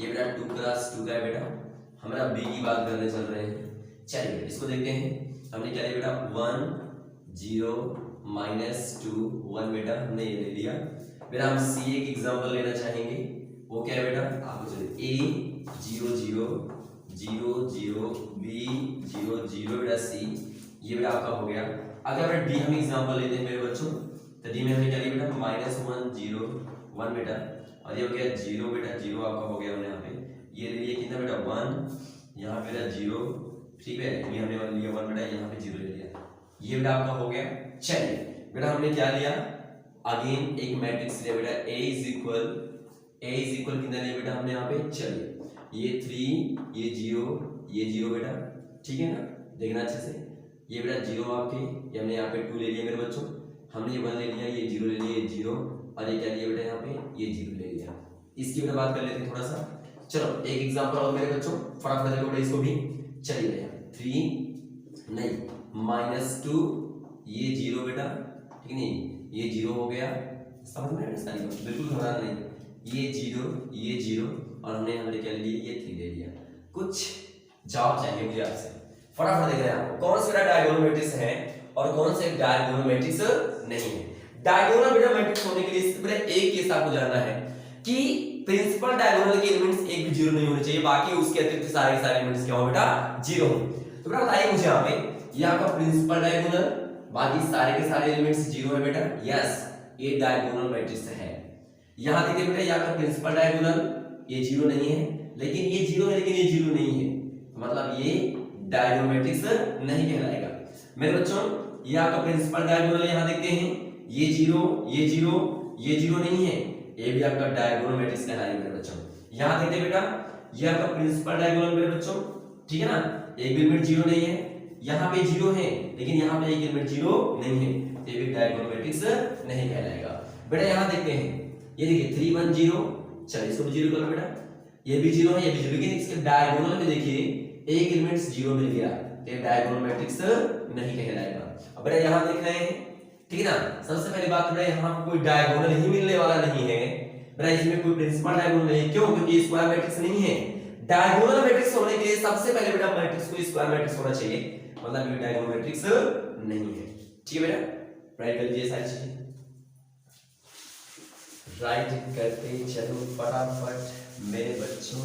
ये बेटा 2 क्रॉस 2 का है बेटा, हमारा बी की बात करने चल रहे हैं। चलिए इसको देखते हैं, हमने क्या लिया बेटा 1 0 -2 1 बेटा हमने ये ले लिया बेटा। हम सी एक एग्जांपल लेना चाहेंगे, वो क्या है बेटा आपको चलिए a 0 0 0 0 b 0 0 बेटा सी, ये बेटा आपका हो गया। अगर बेटा डी हम एग्जांपल लेते हैं मेरे बच्चों, तो डी में हमने क्या लिया बेटा -1 0 1 बेटा, और ये हो गया 0 बेटा 0 आपका हो गया, हमने यहाँ पे ये ले लिया कितना बेटा 1, यहाँ पे बेटा 0, ठीक है, ये हमने लिया 1 बेटा, यहाँ पे 0 ले लिया, ये बेटा आपका हो गया। चलिए बेटा हमने क्या लिया अगेन एक मैट्रिक्स लिया बेटा a इज इक्वल कितना लिया बेटा हमने यहाँ पे, चलिए ये 3 ये 0 ये 0 बेटा, ठीक है ना, देखना अच्छे से, ये बेटा 0 आपके, ये हमने यहाँ पे 2 ले लिया मेरे बच्चों, हमने ये 1 ले लिया, ये 0 ले लिया, ये 0, और ये क्या लिया बेटा यहाँ पे, ये 0 ले लिया। इसकी बेटा बात कर लेते हैं थोड़ा सा। चलो एक एग्जांपल और मेरे बच्चों, फटाफट देखो बेटा इसको भी। चलिए बेटा 3 नहीं -2, ये 0 बेटा, ठीक नहीं, ये 0 हो गया, समझ में आया सारी बात, बिल्कुल घबराना नहीं, ये 0, ये 0, और हमने क्या लिया, ये 3 ले लिया। कुछ जवाब चाहिए मुझे आपसे, फटाफट देख रहे हैं आपको कौन सा डायगोनल मैट्रिक्स है और कौन से डायगोनल मैट्रिक्स नहीं है। डायगोनल बेटा मैट्रिक्स होने के लिए बेटा एक केस आपको जानना है कि प्रिंसिपल डायगोनल के एलिमेंट्स एक भी 0 नहीं होने चाहिए, बाकी उसके अतिरिक्त सारे के सारे एलिमेंट्स क्या हो बेटा 0 हो। तो बेटा बताइए मुझे यहाँ पे, ये आपका प्रिंसिपल डायगोनल, बाकी सारे के सारे एलिमेंट्स 0 है बेटा, यस ये डायगोनल मैट्रिक्स है। यहाँ देखिए बेटा ये आपका प्रिंसिपल डायगोनल, ये 0 नहीं है, लेकिन ये 0 है लेकिन ये 0 नहीं है, मतलब ये डायगोनल मैट्रिक्स नहीं कहलाएगा। मेरे बच्चों ये आपका प्रिंसिपल डायगोनल यहाँ देखते हैं, ये 0, ये 0, ये 0 नहीं है, ये भी आपका डायगोनल मैट्रिक्स कहलाएगा मेरे बच्चों। यहाँ देखते बेटा ये आपका प्रिंसिपल डायगोनल मेरे बच्चों, ठीक है ना, एक भी एलिमेंट 0 नहीं है, यहाँ पे 0 है लेकिन यहाँ पे एक एलिमेंट 0 नहीं है, ये भी डायगोनल मैट्रिक्स नहीं कहलाएगा। बेटा यहाँ देखते हैं, ये देखिए 3 1 0, चलिए इसको 0 कर लो बेटा, ये भी 0 है, ये भी 0, लेकिन इसके डायगोनल में देखिए एक एलिमेंट 0 मिल गया, तो ये डायगोनल मैट्रिक्स नहीं कहलाएगा। अब बेटा यहाँ देख रहे हैं, ठीक है ना, सबसे पहली बात बेटा यहाँ कोई डायगोनल ही मिलने वाला नहीं है बेटा, इसमें कोई प्रिंसिपल डायगोनल नहीं, क्यों, क्योंकि स्क्वायर मैट्रिक्स नहीं है। डायगोनल मैट्रिक्स होने के लिए सबसे पहले बेटा मैट्रिक्स को स्क्वायर मैट्रिक्स होना चाहिए, मतलब ये डायगोनल मैट्रिक्स नहीं है, ठीक है बेटा। राइट कर दीजिए सारी चीजें, राइट करते चलो फटाफट मेरे बच्चों।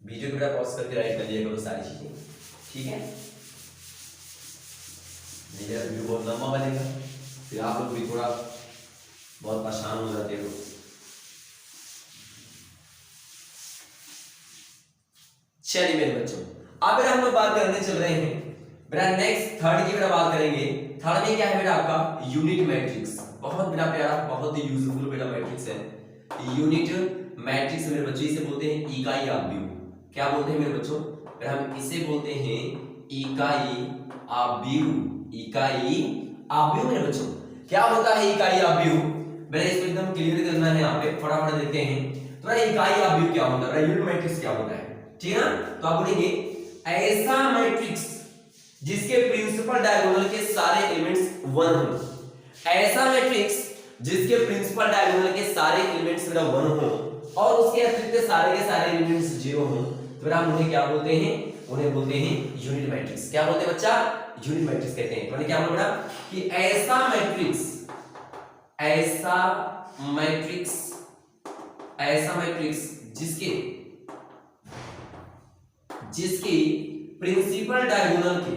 वीडियो को बेटा पॉज करके राइट कर दिया करो सारी चीजें, ठीक है, मेरा वीडियो बहुत लंबा बनेगा, फिर आप लोग भी थोड़ा बहुत परेशान हो जाते हो। चलिए मेरे बच्चों अब बेटा हम लोग बात करने चल रहे हैं बेटा नेक्स्ट थर्ड की बेटा बात करेंगे। थर्ड में क्या है बेटा आपका यूनिट मैट्रिक्स, बहुत बेटा प्यारा, बहुत ही यूजफुल बेटा मैट्रिक्स है यूनिट मैट्रिक्स मेरे बच्चों, इसे बोलते हैं इकाई आव्यूह। क्या बोलते हैं मेरे बच्चों, बेटा हम इसे बोलते हैं इकाई आव्यूह, इकाई आव्यूह मेरे बच्चों। क्या होता है इकाई आव्यूह, बेटा इसको एकदम क्लियर करना है यहाँ पे, फटाफट देखते हैं। तो इकाई आव्यूह क्या होता है, यूनिट मैट्रिक्स क्या होता है, ठीक है ना। तो आप बोलेंगे ऐसा मैट्रिक्स जिसके प्रिंसिपल डायगोनल के सारे एलिमेंट्स 1 हो, ऐसा मैट्रिक्स जिसके प्रिंसिपल डायगोनल के सारे एलिमेंट्स बेटा 1 हो और उसके अतिरिक्त सारे के सारे एलिमेंट्स 0 हो, तो बेटा हम उन्हें क्या बोलते हैं, उन्हें बोलते हैं यूनिट मैट्रिक्स। क्या बोलते हैं बच्चा, यूनिट मैट्रिक्स कहते हैं। तो क्या बोला बेटा कि ऐसा मैट्रिक्स, ऐसा मैट्रिक्स, ऐसा मैट्रिक्स जिसके जिसकी प्रिंसिपल डायगोनल के,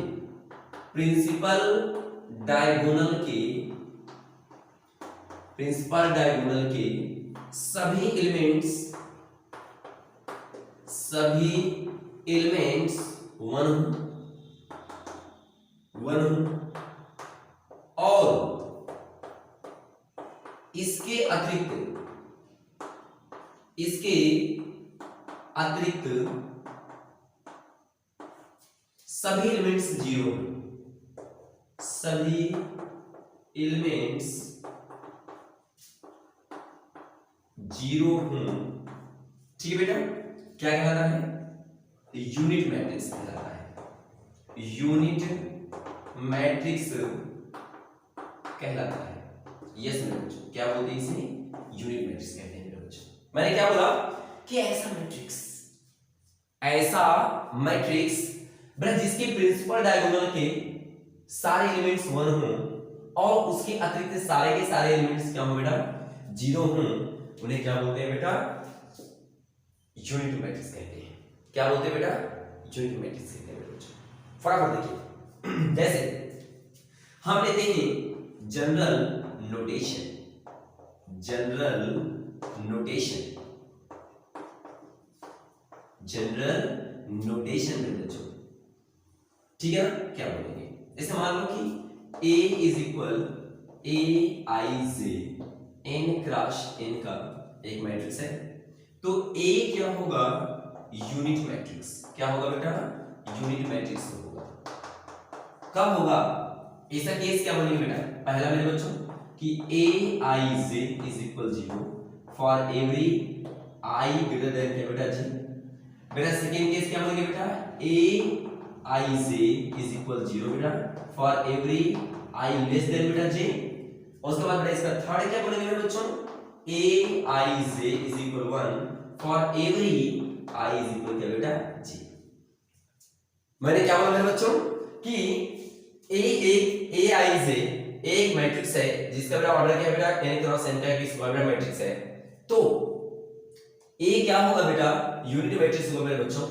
प्रिंसिपल डायगोनल के, प्रिंसिपल डायगोनल के सभी एलिमेंट्स, सभी एलिमेंट्स 1 और इसके अतिरिक्त सभी एलिमेंट्स 0, सभी एलिमेंट्स 0 हों, ठीक है बेटा। क्या कहलाता है, यूनिट मैट्रिक्स कहलाता है, यूनिट मैट्रिक्स कहलाता है। यस मेरे बच्चों, क्या बोलते हैं इसे, यूनिट मैट्रिक्स कहते हैं मेरे बच्चों। मैंने क्या बोला कि ऐसा मैट्रिक्स, ऐसा मैट्रिक्स बेटा जिसके प्रिंसिपल डायगोनल के सारे एलिमेंट्स 1 हों और उसके अतिरिक्त सारे के सारे एलिमेंट्स क्या हो बेटा 0 हों, उन्हें क्या बोलते हैं बेटा, यूनिट मैट्रिक्स कहते हैं। क्या बोलते हैं बेटा, यूनिट मैट्रिक्स कहते हैं बेटा। फटाफट देखिए, जैसे हम लेते हैं general notation, general notation, general notation में बच्चों, ठीक है ना। क्या बोलेंगे, जैसे मान लो कि a is equal a I j n cross n का एक मैट्रिक्स है, तो ए क्या होगा, यूनिट मैट्रिक्स। क्या होगा बेटा, यूनिट मैट्रिक्स होगा। कब होगा ऐसा केस, क्या बोलेंगे बेटा, पहला मेरे बच्चों कि A I J is equal 0 for every I greater than क्या बेटा जी। बेटा सेकेंड केस क्या बोलेंगे बेटा, ए आई जे इज इक्वल 0 बेटा for every I less than बेटा जे। और उसके बाद बेटा इसका थर्ड क्या बोलेंगे मेरे बच्चों, A I J is equal 1 for every I is equal क्या बेटा जे। मैंने क्या बोला मेरे बच्चों कि ए आई जे एक मैट्रिक्स है जिसका बेटा ऑर्डर क्या है बेटा n क्रॉस n का एक स्क्वायर मैट्रिक्स है। तो ए क्या होगा बेटा, यूनिट मैट्रिक्स होगा मेरे बच्चों।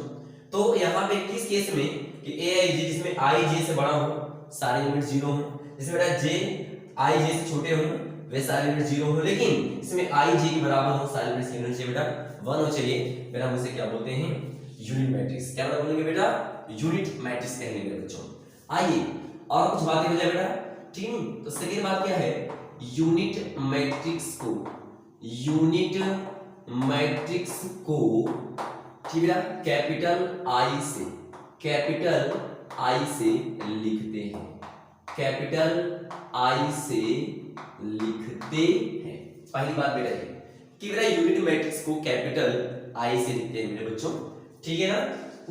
तो यहाँ पे किस केस में कि ए आई जे जिसमें आई जे से बड़ा हो सारे एलिमेंट 0 हो, जिसमें बेटा जे आई जे से छोटे हो वे सारे एलिमेंट 0 हो, लेकिन इसमें आई जे के बराबर हो सारे एलिमेंट्स यूनिट से बेटा 1 हो चाहिए, फिर हम उसे क्या बोलते हैं, यूनिट मैट्रिक्स। क्या बोलेंगे बेटा, यूनिट मैट्रिक्स कहेंगे मेरे बच्चों। आइए और कुछ बातें हो जाए बेटा, ठीक है। तो सेकंड बात क्या है, यूनिट मैट्रिक्स को, यूनिट मैट्रिक्स को ठीक बेटा कैपिटल आई से, कैपिटल आई से लिखते हैं, कैपिटल आई से लिखते हैं। पहली बात बेटा ये कि बेटा यूनिट मैट्रिक्स को कैपिटल आई से लिखते हैं मेरे बच्चों, ठीक है ना।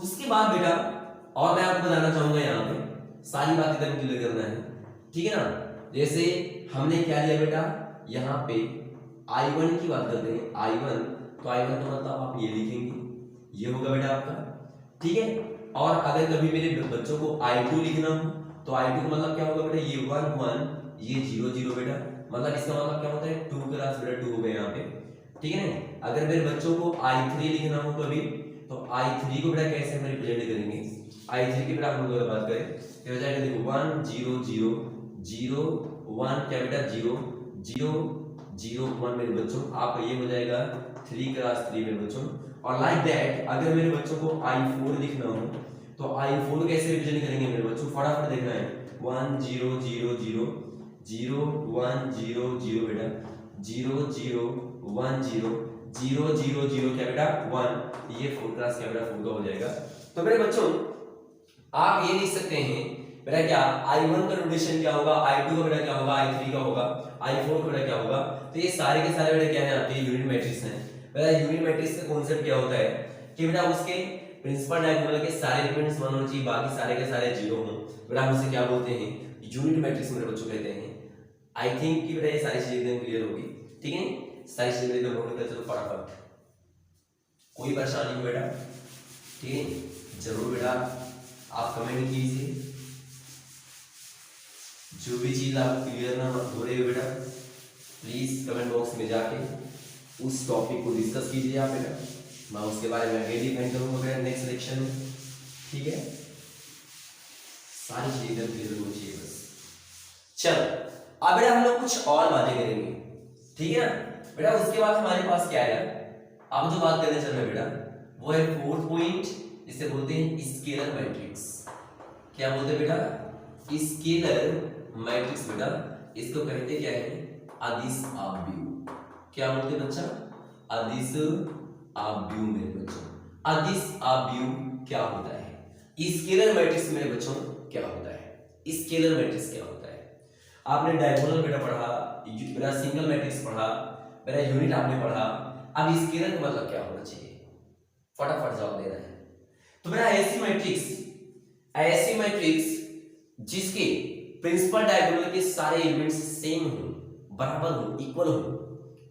उसके बाद बेटा और मैं आपको बताना चाहूंगा, यहाँ पे सारी बात एकदम क्लियर करना है, ठीक है ना। जैसे हमने क्या लिया बेटा, यहाँ पे I1 की बात करते हैं, I1, तो I1 का मतलब आप ये लिखेंगे, ये होगा बेटा आपका, ठीक है। और अगर कभी मेरे बच्चों को I2 लिखना हो तो I2 का मतलब क्या होगा बेटा, ये 1 1 ये 0 0 बेटा, मतलब इसका मतलब क्या होता है 2 क्लास बेटा 2 हो गए यहाँ पे, ठीक है ना। अगर मेरे बच्चों को I3 लिखना हो कभी तो I3 को बेटा कैसे हम रिप्रेजेंट करेंगे, I3 की बेटा हम लोग बात करें तो हो जाएगा देखो 1 0 0 0 1 क्या बेटा 0 0 0 1 मेरे बच्चों, आप ये हो जाएगा 3 क्लास 3 मेरे बच्चों। और लाइक दैट अगर मेरे बच्चों को I4 लिखना हो तो I4 कैसे रिप्रेजेंट करेंगे मेरे बच्चों, फटाफट देखना है 1 0 0 0 0 1 0 0 बेटा 0 0 1 0 0 0 0 क्या बेटा 1, ये 4 क्लास क्या बेटा 4 का हो जाएगा। तो मेरे बच्चों आप ये लिख सकते हैं बेटा क्या I1 का नोटेशन क्या होगा, I2 का बेटा क्या होगा, I3 का होगा, I4 का बेटा क्या होगा। तो ये सारे के सारे बेटा क्या है आपके यूनिट मैट्रिक्स हैं। बेटा यूनिट मैट्रिक्स का कांसेप्ट क्या होता है कि बेटा उसके प्रिंसिपल डायगोनल के सारे एलिमेंट्स 1 होने चाहिए, बाकी सारे के सारे 0 हो, बेटा हम उसे क्या बोलते हैं, यूनिट मैट्रिक्स मेरे बच्चों कहते हैं। आई थिंक कि बेटा ये सारी चीजें एकदम क्लियर होगी, ठीक है, सारी चीजें एकदम नोट कर चलो फटाफट, कोई परेशानी हो बेटा, ठीक है, जरूर बेटा आप कमेंट कीजिए, जो भी चीज आप क्लियर ना हो रही हो बेटा प्लीज कमेंट बॉक्स में जाके उस टॉपिक को डिस्कस कीजिए आप बेटा, मैं उसके बारे में आगे डिफाइन करूंगा बेटा नेक्स्ट लेक्चर में, ठीक है। सारी चीजें क्लियर होनी चाहिए बस। चलो अब बेटा हम लोग कुछ और बातें करेंगे, ठीक है ना बेटा। उसके बाद हमारे पास क्या है, अब जो बात करने चल रहे बेटा वो है फोर्थ पॉइंट, जिसे बोलते हैं स्केलर मैट्रिक्स। क्या बोलते हैं बेटा, स्केलर मैट्रिक्स बेटा, इसको कहते क्या है, अदिश आव्यूह। क्या बोलते हैं बच्चा, अदिश आव्यूह मेरे बच्चों। अदिश आव्यूह क्या होता है, स्केलर मैट्रिक्स मेरे बच्चों क्या होता है, स्केलर मैट्रिक्स क्या होता है। आपने डायगोनल बेटा पढ़ा, बेटा सिंगल मैट्रिक्स पढ़ा, बेटा यूनिट आपने पढ़ा, अब स्केलर का मतलब क्या होना चाहिए, फटाफट जवाब देना है। तो बेटा ऐसी मैट्रिक्स जिसके प्रिंसिपल डायगोनल के सारे एलिमेंट्स सेम हो, बराबर हो, इक्वल हो,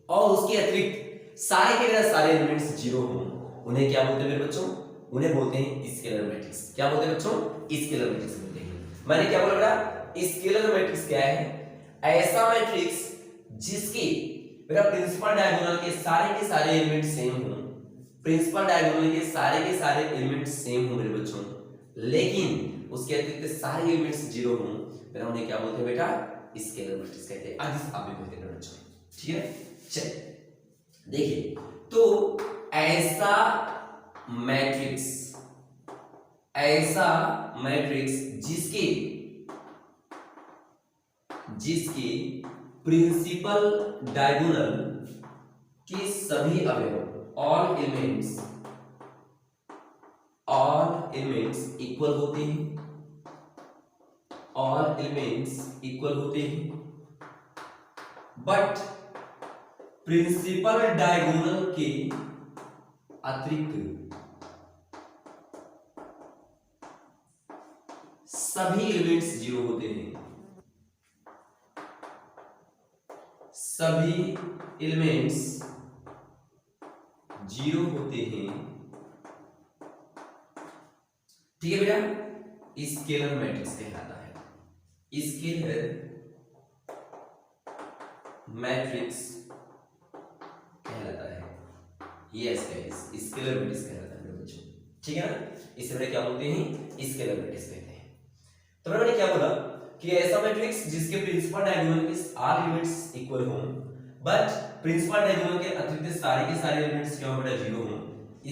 और उसके अतिरिक्त सारे के बेटा सारे एलिमेंट्स 0 हो, उन्हें क्या बोलते हैं मेरे बच्चों, उन्हें बोलते हैं स्केलर मैट्रिक्स। क्या बोलते हैं बच्चों, स्केलर मैट्रिक्स बोलते हैं। मैंने क्या बोला बेटा, स्केलर मैट्रिक्स क्या है, ऐसा मैट्रिक्स जिसके बेटा प्रिंसिपल डायगोनल के सारे एलिमेंट सेम हो, प्रिंसिपल डायगोनल के सारे एलिमेंट सेम हो मेरे बच्चों, लेकिन उसके अतिरिक्त सारे एलिमेंट्स 0 हो, बेटा उन्हें क्या बोलते हैं बेटा, स्केलर मैट्रिक्स कहते हैं, अदिश आव्यूह कहते हैं बच्चों, ठीक है। चल देखिए, तो ऐसा मैट्रिक्स जिसके प्रिंसिपल डायगोनल के सभी अवयव ऑल एलिमेंट्स इक्वल होते हैं, ऑल एलिमेंट्स इक्वल होते हैं, बट प्रिंसिपल डायगोनल के अतिरिक्त सभी एलिमेंट्स जीरो होते हैं, सभी एलिमेंट्स जीरो होते हैं। ठीक है बेटा, स्केलर मैट्रिक्स कहलाता है, स्केलर मैट्रिक्स कहलाता है। यस गाइस, स्केलर मैट्रिक्स कहलाता है मेरे बच्चों। ठीक है ना, इसे बड़े क्या बोलते हैं, स्केलर मैट्रिक्स कहते हैं। तो मैंने क्या बोला कि ऐसा मैट्रिक्स जिसके प्रिंसिपल डायगोनल के आर एलिमेंट्स इक्वल हों, बट प्रिंसिपल डायगोनल के अतिरिक्त सारे के सारे एलिमेंट्स क्या हो बेटा, जीरो हों,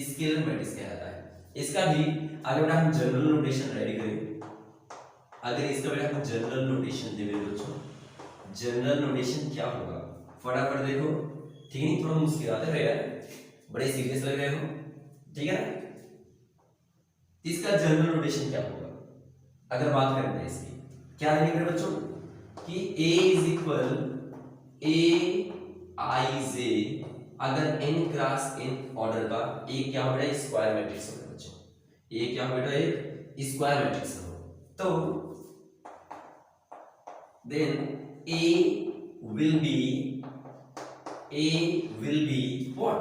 स्केलर मैट्रिक्स कहलाता है। इसका भी अगर बेटा हम जनरल नोटेशन रेडी करें, अगर इसका बेटा हम जनरल नोटेशन दे मेरे बच्चों, जनरल नोटेशन क्या होगा फटाफट देखो। ठीक है, थोड़ा मुस्कुराते रहे यार, बड़े सीरियस लग रहे हो, ठीक है ना। इसका जनरल नोटेशन क्या होगा अगर बात करें इसकी, क्या है मेरे बच्चों कि a is equal a i j, अगर n क्रॉस n ऑर्डर का एक क्या हो बेटा, स्क्वायर मैट्रिक्स हो बेटा बच्चों, ये क्या हो बेटा, एक स्क्वायर मैट्रिक्स हो, तो then a will be what,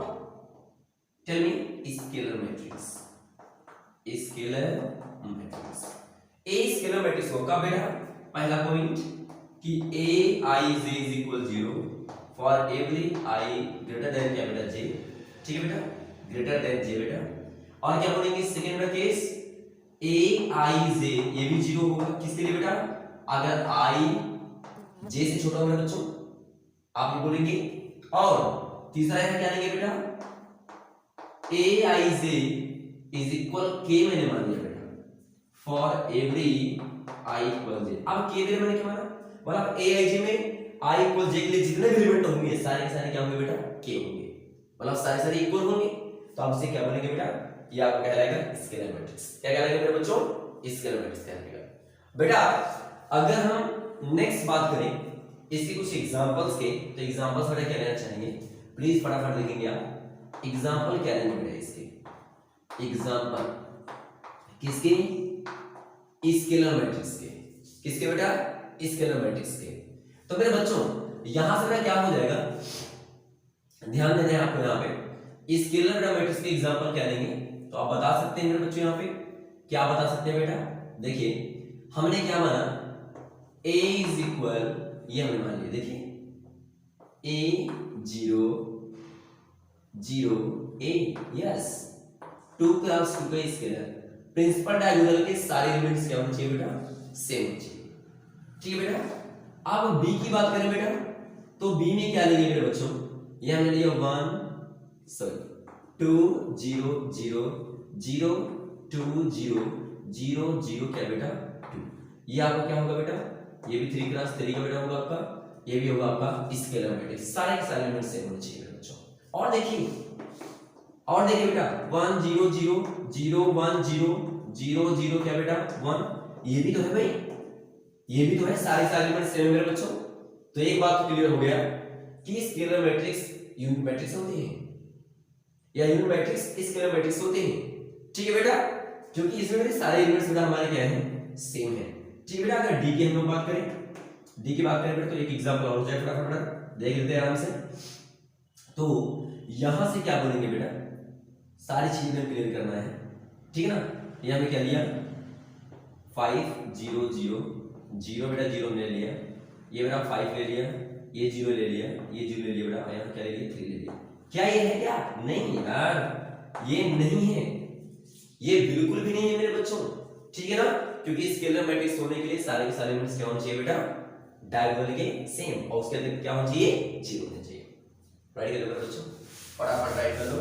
tell me, scalar matrix, scalar matrix। a scalar matrix होगा बेटा, पहला पॉइंट कि a i j is equal 0 for every I greater than क्या बेटा j, ठीक है बेटा, ग्रेटर देन j बेटा। और क्या बोलेंगे सेकंड का केस, a i j ये भी 0 होगा, किसके लिए बेटा, अगर i j से छोटा होगा बच्चों, आप ये बोलेंगे। और तीसरा है क्या लेंगे बेटा, a i j is equal k मैंने मान लिया बेटा, for every i equal j। अब k मैंने क्या माना, बोला a i j में i इक्वल j के लिए जितने भी एलिमेंट होंगे सारे के सारे क्या होंगे बेटा, k होंगे, मतलब सारे सारे इक्वल होंगे, तो आप इसे क्या बोलेंगे बेटा, ये आपको कहलाएगा स्केलर मैट्रिक्स। क्या कहलाएगा मेरे बच्चों, स्केलर मैट्रिक्स कहलाएगा बेटा। अगर हम नेक्स्ट बात करें इसके कुछ एग्जांपल्स के, तो एग्जांपल्स बेटा क्या लेना चाहेंगे, प्लीज फटाफट लिखेंगे आप, एग्जांपल क्या लेंगे बेटा इसके, एग्जांपल किसके, स्केलर मैट्रिक्स के, किसके बेटा, स्केलर मैट्रिक्स के। तो मेरे बच्चों यहां से बेटा क्या हो जाएगा, ध्यान देना है आपको, यहाँ पे स्केलर मैट्रिक्स के एग्जांपल क्या लेंगे, तो आप बता सकते हैं मेरे बच्चों, यहाँ पे क्या बता सकते हैं बेटा, देखिए हमने क्या माना, a इज इक्वल, ये हमने मान लिया, देखिए a 0 0 a, यस 2 क्रॉस 2 का स्केलर, प्रिंसिपल डायगोनल के सारे एलिमेंट्स क्या होने चाहिए बेटा, सेम होने चाहिए, ठीक है बेटा। अब b की बात करें बेटा, तो b में क्या लेंगे मेरे बच्चों, ये हमने लिया 2 0 0 0 2 0 0 0 क्या बेटा 2, ये आपका क्या होगा बेटा, ये भी 3 क्रॉस 3 का बेटा होगा आपका, ये भी होगा आपका स्केलर मैट्रिक्स, सारे के सारे एलिमेंट सेम होने चाहिए बच्चों। और देखिए बेटा 1 0 0 0 1 0 0 0 क्या बेटा 1, ये भी तो है भाई, ये भी तो है, सारे एलिमेंट सेम है मेरे बच्चों। तो एक बात तो क्लियर हो गया कि स्केलर मैट्रिक्स यूनिट मैट्रिक्स होते हैं, या यूनिट मैट्रिक्स स्केलर मैट्रिक्स होते हैं, ठीक है बेटा, क्योंकि इसमें भी सारे एलिमेंट्स बेटा हमारे क्या हैं, सेम है, ठीक है बेटा। अगर डी की हम लोग बात करें, डी की बात करें बेटा, तो एक एग्जांपल और हो जाए, फटाफट देख लेते हैं आराम से। तो यहां से क्या बोलेंगे बेटा, सारी चीजें क्लियर करना है, ठीक है ना। ये हमने क्या लिया 5 0 0 0 बेटा 0 ले लिया, ये बेटा 5 ले लिया, ये 0 ले लिया, ये 0 ले लिया बेटा, यहाँ क्या ले लिया 3 ले लिया। क्या ये है क्या, नहीं यार ये नहीं है, ये बिल्कुल भी नहीं है मेरे बच्चों, ठीक है ना, क्योंकि स्केलर मैट्रिक्स होने के लिए सारे के सारे एलिमेंट्स क्या होने चाहिए बेटा, डायगोनल के सेम, और उसके अंदर क्या होना चाहिए, 0 होना चाहिए। राइट कर लो बच्चों, फटाफट राइट कर लो।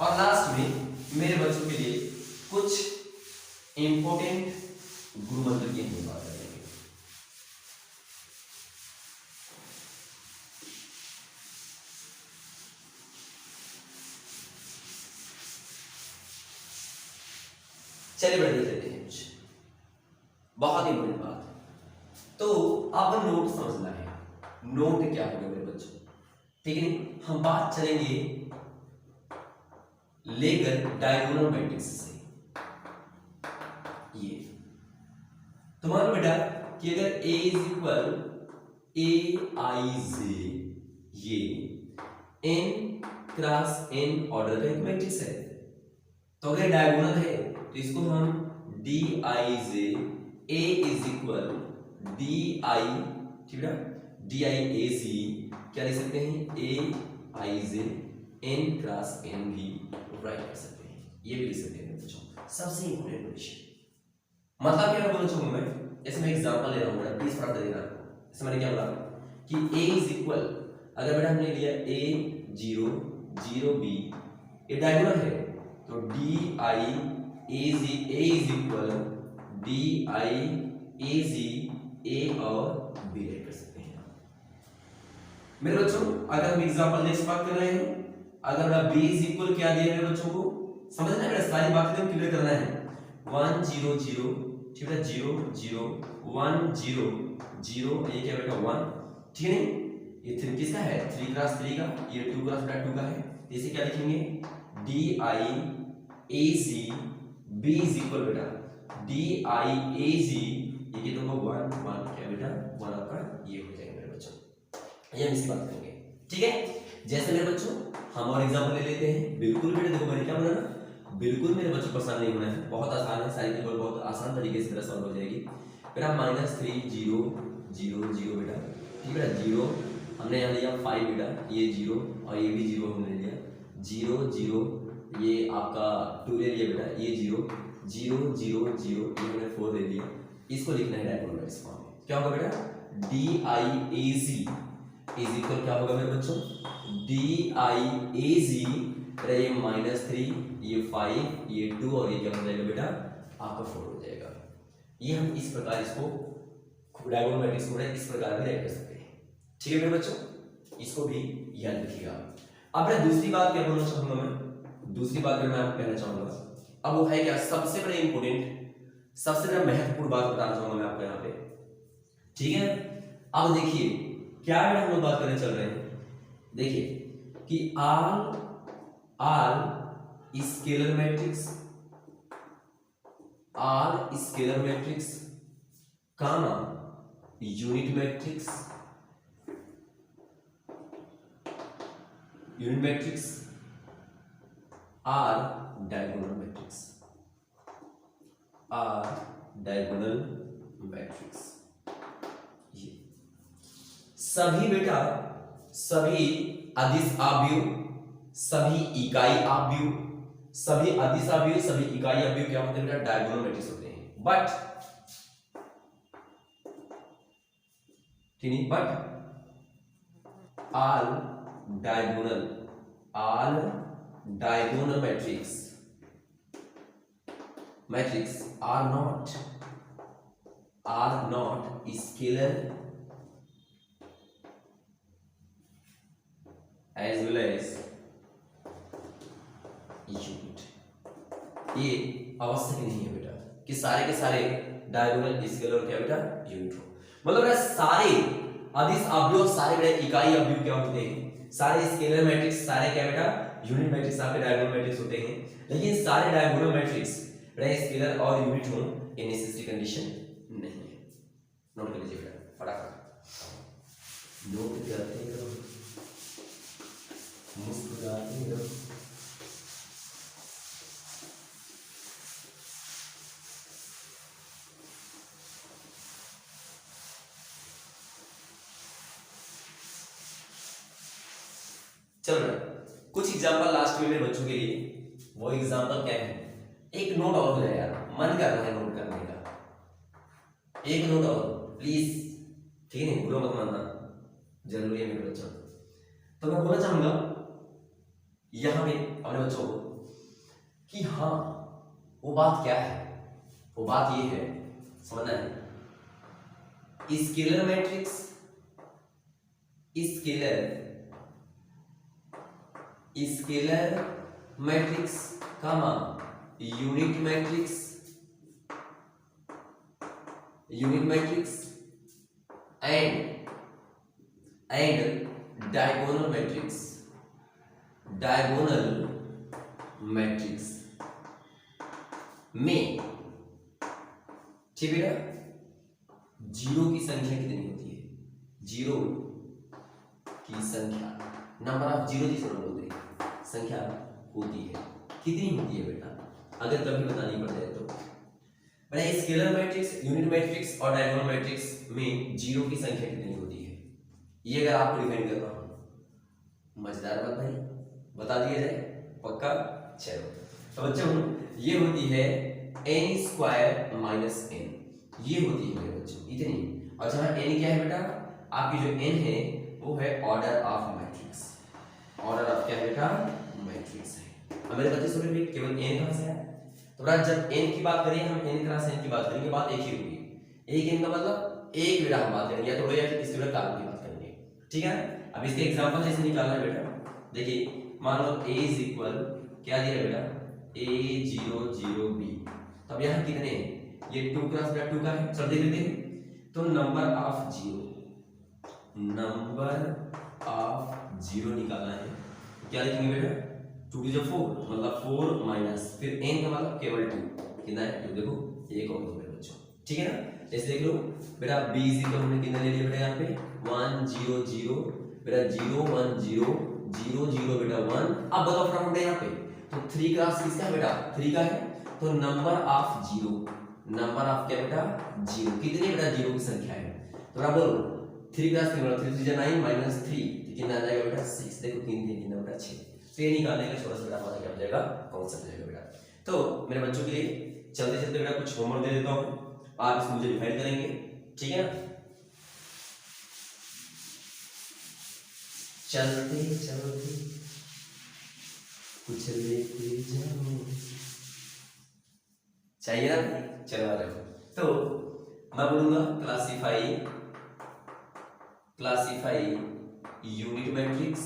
और लास्ट में मेरे बच्चों के लिए कुछ इंपॉर्टेंट गुरु मंत्र की हम बात करेंगे। चलिए बढ़ देख लेते हैं कुछ बहुत इंपॉर्टेंट बात। तो अब नोट समझना है, नोट क्या होगा मेरे बच्चों, ठीक है। हम बात चलेंगे लेकर डायगोनल मैट्रिक्स से। ये तो मान लो बेटा कि अगर A इज इक्वल AIJ, ये n क्रॉस n ऑर्डर का एक मैट्रिक्स है, तो अगर डायगोनल है तो इसको हम DIJ A is equal DI, ठीक है, DIAC क्या लिख सकते हैं, AIJ n क्रॉस n भी राइट कर सकते हैं, ये भी लिख सकते हैं बच्चों। सबसे इंपॉर्टेंट क्वेश्चन मतलब क्या बोलना चाहूंगा मैं, इसमें एग्जांपल ले रहा हूं बेटा, प्लीज पढ़ देना। इसमें मैंने क्या बोला कि A इज इक्वल, अगर बेटा हमने लिया A 0 0 B, ये डायगोनल है तो DIAZ A is equal DIAZ A और B राइट कर सकते हैं मेरे बच्चों। अगर हम एग्जांपल नेक्स्ट बात कर रहे हैं, अगर बेटा B इज इक्वल क्या दिया मेरे बच्चों को, समझना है बेटा, सारी बातें हम क्लियर करना है। 1 0 0, ठीक है, 0 0 1 0 0, ये क्या बेटा 1, ठीक है। ये 3 किसका है, 3 क्रॉस 3 का, ये 2 क्रॉस 2 का है, इसे क्या लिखेंगे DIAZ B इज इक्वल बेटा DIAZ, ये कितना होगा 1 1, क्या बेटा 1 आपका ये हो जाएगा मेरे बच्चों। ये हम इसकी बात करेंगे, ठीक है। जैसे मेरे बच्चों हम और एग्जांपल ले लेते हैं, बिल्कुल बेटा देखो मैंने क्या बनाना, बिल्कुल मेरे बच्चों परेशान नहीं होना है, बहुत आसान है, सारी केवल बहुत आसान तरीके से मेरा सॉल्व हो जाएगी बेटा। -3 0 0 0 बेटा, ठीक है, 0 हमने यहाँ लिया 5 बेटा, ये 0 और ये भी 0 हमने लिया, 0 0 ये आपका 2 ले लिया बेटा, ये 0 0 0 0 ये हमने 4 ले लिया। इसको लिखना है डायगोनल मैट्रिक्स फॉर्म में, क्या होगा बेटा DIAZ इज इक्वल क्या होगा मेरे बच्चों, DIAZ ये -3 ये 5 ये 2 और ये क्या हो जाएगा बेटा आपका 4 हो जाएगा। ये हम इस प्रकार इसको डायगोनल मैट्रिक्स को इस प्रकार भी राइट कर सकते हैं, ठीक है मेरे बच्चों, इसको भी याद रखिएगा। अब मैं दूसरी बात क्या बोलना चाहूंगा, मैं दूसरी बात मैं आपको कहना चाहूंगा, अब वो है क्या, सबसे बड़ा इंपॉर्टेंट सबसे बड़ा महत्वपूर्ण बात बताना चाहूंगा मैं आपको यहाँ पे, ठीक है। अब देखिए क्या हम लोग बात करने चल रहे हैं, देखिए कि all scalar matrix, all scalar matrix comma unit matrix, unit matrix are diagonal matrix, are diagonal matrix. ये सभी बेटा सभी अदिश आव्यूह, सभी इकाई आव्यूह, सभी अदिश आव्यूह, सभी इकाई आव्यूह क्या होते हैं बेटा डायगोनल मैट्रिक्स होते हैं। बट ठीक है, but all diagonal matrix are not scalar as well as unit. ये आवश्यक नहीं है बेटा कि सारे के सारे डायगोनल स्केलर क्या बेटा यूनिट हो, मतलब सारे अदिश आव्यूह सारे बेटा इकाई आव्यूह क्या होते हैं, सारे स्केलर मैट्रिक्स सारे क्या बेटा यूनिट मैट्रिक्स आपके डायगोनल मैट्रिक्स होते हैं, लेकिन सारे डायगोनल मैट्रिक्स बेटा स्केलर और यूनिट हो ये नेसेसरी कंडीशन नहीं है। नोट कर लीजिए बेटा फटाफट, नोट करते रहो, मुस्कुराते रहो। चलो कुछ एग्जांपल लास्ट में मेरे बच्चों के लिए, वो एग्जांपल क्या है, एक नोट और हो जाए यार, मन कर रहा है नोट करने का, एक नोट और प्लीज, ठीक है, बुरा मत मानना, जरूरी है मेरे बच्चों। तो मैं बोलना चाहूंगा यहां पे अपने बच्चों को कि हाँ वो बात क्या है, वो बात ये है समझना है, scalar matrix, scalar matrix comma unit matrix unit matrix and diagonal matrix, diagonal matrix में, ठीक है बेटा, जीरो की संख्या कितनी होती है? जीरो की संख्या, नंबर ऑफ जीरो जिसे हम बोलते हैं, संख्या होती है, कितनी होती है बेटा? अगर कभी बतानी पड़ जाए तो बेटा, स्केलर मैट्रिक्स, यूनिट मैट्रिक्स और डायगोनल मैट्रिक्स में जीरो की संख्या कितनी होती है, ये अगर आपको डिफाइन करना हो, मजेदार बात भाई, बता दिया जाए पक्का? चलो तो बच्चों ये होती है n स्क्वायर माइनस n, ये होती है मेरे बच्चों इतनी। और जहाँ n क्या है बेटा, आपकी जो n है वो है order of matrix, order of क्या है बेटा? मैट्रिक्स है। अब मेरे बच्चे सुन लीजिए, केवल n कहां से आया? तो बेटा जब n की बात करें हम, n क्रॉस n की बात करेंगे, बात एक ही होगी, एक n का मतलब एक बेटा हम बात करेंगे, या तो या इसके बेटा कारण की बात करेंगे, ठीक है? अब इसके एग्जांपल ऐसे निकालना है बेटा, देखिए मान लो a इज इक्वल क्या दिया बेटा, a0 0b, तब यहाँ कितने हैं? ये 2 क्रॉस बेटा 2 का है, सब देख लेते हैं। तो नंबर ऑफ जीरो निकालना है, क्या लिखेंगे बेटा? 2 की जब 4 मतलब 4 माइनस फिर n का मतलब केवल 2, कितना है? तो देखो 1 और 2 मेरे बच्चों, ठीक है ना? ऐसे देख लो बेटा, b इज इक्वल हमने कितना ले लिया बेटा यहाँ पे 1 0 0, बेटा 0 1 0 0 0 बेटा 1। अब बताओ फटाफट यहाँ पे, तो 3 क्रॉस किसका है बेटा? 3 का है, तो number of zero, number of क्या बेटा? जीरो, कितनी बेटा? जीरो की संख्या है, तो बेटा बोलो 3 क्रॉस 3 मतलब 3 3 9 माइनस 3, कितना आ जाएगा बेटा? 6। देखो 3 3 कितना बेटा? 6। तो ये निकालने का थोड़ा सा बेटा पता क्या हो जाएगा, कॉन्सेप्ट हो जाएगा बेटा। तो मेरे बच्चों के लिए चलते चलते बेटा कुछ होमवर्क दे देता हूँ, आप इसको मुझे डिफाइन करेंगे, ठीक है ना? चलते चलते कुछ लेते जाओ, चाहिए ना? चलो आ जाओ। तो मैं बोलूंगा क्लासीफाई यूनिट मैट्रिक्स,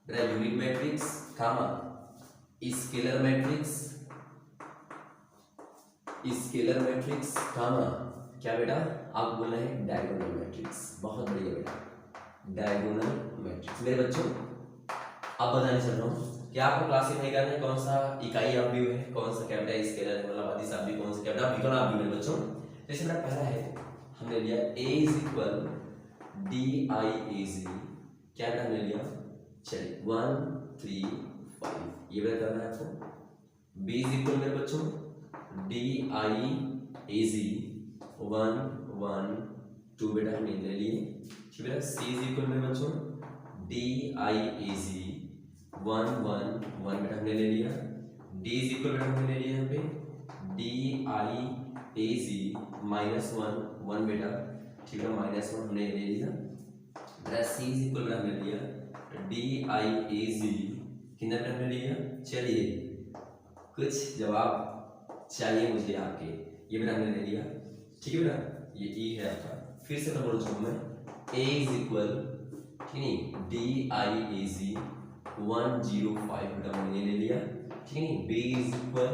बेटा यूनिट मैट्रिक्स कामा स्केलर मैट्रिक्स कामा क्या बेटा? आप बोल रहे हैं डायगोनल मैट्रिक्स, बहुत बढ़िया बेटा, डायगोनल मैट्रिक्स। मेरे बच्चों अब बताने चल रहा हूँ कि आपको क्लासिफाई करना है कौन सा इकाई ऑफ व्यू है, कौन सा कैपिटल स्केलर है, मतलब आदि शब्द कौन सा कैपिटल विकर्ण ऑफ व्यू। मेरे बच्चों जैसे मेरा पहला है, हमने लिया a इज इक्वल DIAZ, क्या बेटा हमने लिया? चलिए 1 3 5, ये बेटा करना है आपको। b इज इक्वल मेरे बच्चों DIAZ 1 1 2 बेटा हमने ले लिए, ठीक है। c इज इक्वल मेरे बच्चों DIAZ 1 1 1 बेटा हमने ले लिया। d इज इक्वल बेटा हमने ले लिया यहाँ पे DIAZ -1 1 बेटा, ठीक है, -1 हमने ले लिया बेटा। c इज इक्वल बेटा हमने लिया DIAZ कितना बेटा हमने लिया। चलिए कुछ जवाब चाहिए मुझे आपके, ये बेटा हमने ले लिया, ठीक है बेटा, ये e है आपका। फिर से मैं बोल रहा हूँ मैं a इज इक्वल DIAZ 105 बेटा मैंने ले लिया, ठीक है नहीं। b इज इक्वल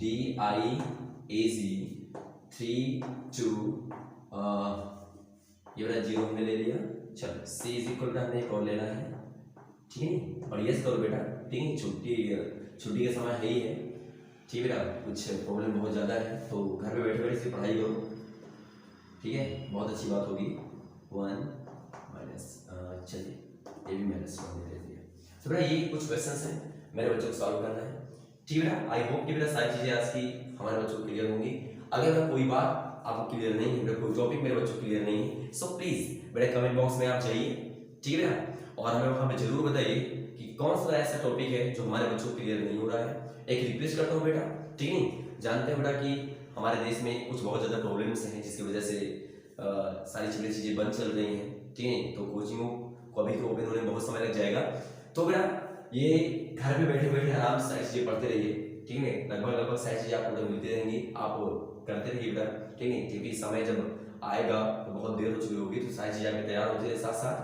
DIAZ 3 2 ये बेटा 0 हमने ले लिया। चलो c इज इक्वल बेटा हमने एक और लेना है, ठीक है नहीं। और यस करो बेटा, ठीक है, छुट्टी का समय है ही है, ठीक है बेटा, कुछ प्रॉब्लम बहुत ज़्यादा है तो घर पे बैठे बैठे से पढ़ाई करो, ठीक है, बहुत अच्छी बात होगी। 1 माइनस चलिए ये भी -1 ले लिया। तो बेटा ये कुछ क्वेश्चंस हैं मेरे बच्चों को सॉल्व करना है, ठीक है बेटा। आई होप कि बेटा सारी चीज़ें आज की हमारे बच्चों को क्लियर होंगी। अगर बेटा कोई बात आपको क्लियर नहीं है, बेटा कोई टॉपिक मेरे बच्चों को क्लियर नहीं है, सो प्लीज़ बेटा कमेंट बॉक्स में आप जाइए, ठीक है बेटा, और हमें वहाँ पे जरूर बताइए कि कौन सा ऐसा टॉपिक है जो हमारे बच्चों को क्लियर नहीं हो रहा है। एक रिक्वेस्ट करता हूँ बेटा, ठीक है, जानते हैं बेटा कि हमारे देश में कुछ बहुत ज़्यादा प्रॉब्लम्स हैं जिसकी वजह से सारी चीज़ें बंद चल रही हैं, ठीक है, तो कोचिंगों को अभी तो ओपन होने में बहुत समय लग जाएगा। तो बेटा ये घर में बैठे बैठे आराम से सारी चीज़ें पढ़ते रहिए, ठीक है, लगभग सारी चीज़ें आपको तो मिलती रहेंगी, आप करते रहिए बेटा, ठीक है, क्योंकि समय जब आएगा तो बहुत देर हो चुकी होगी, तो सारी चीज़ें आपके तैयार होती रहे। साथ साथ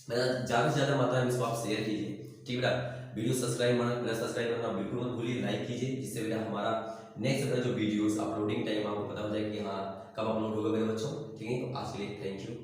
बेटा ज़्यादा से ज़्यादा मात्रा में इसको आप शेयर कीजिए, ठीक है बेटा। वीडियो सब्सक्राइब करना बिल्कुल मत भूलिए, लाइक कीजिए, जिससे बेटा हमारा नेक्स्ट जो वीडियोस अपलोडिंग टाइम आपको पता हो जाए कि हाँ कब अपलोड होगा मेरे बच्चों। ठीक है, तो आज के लिए थैंक यू।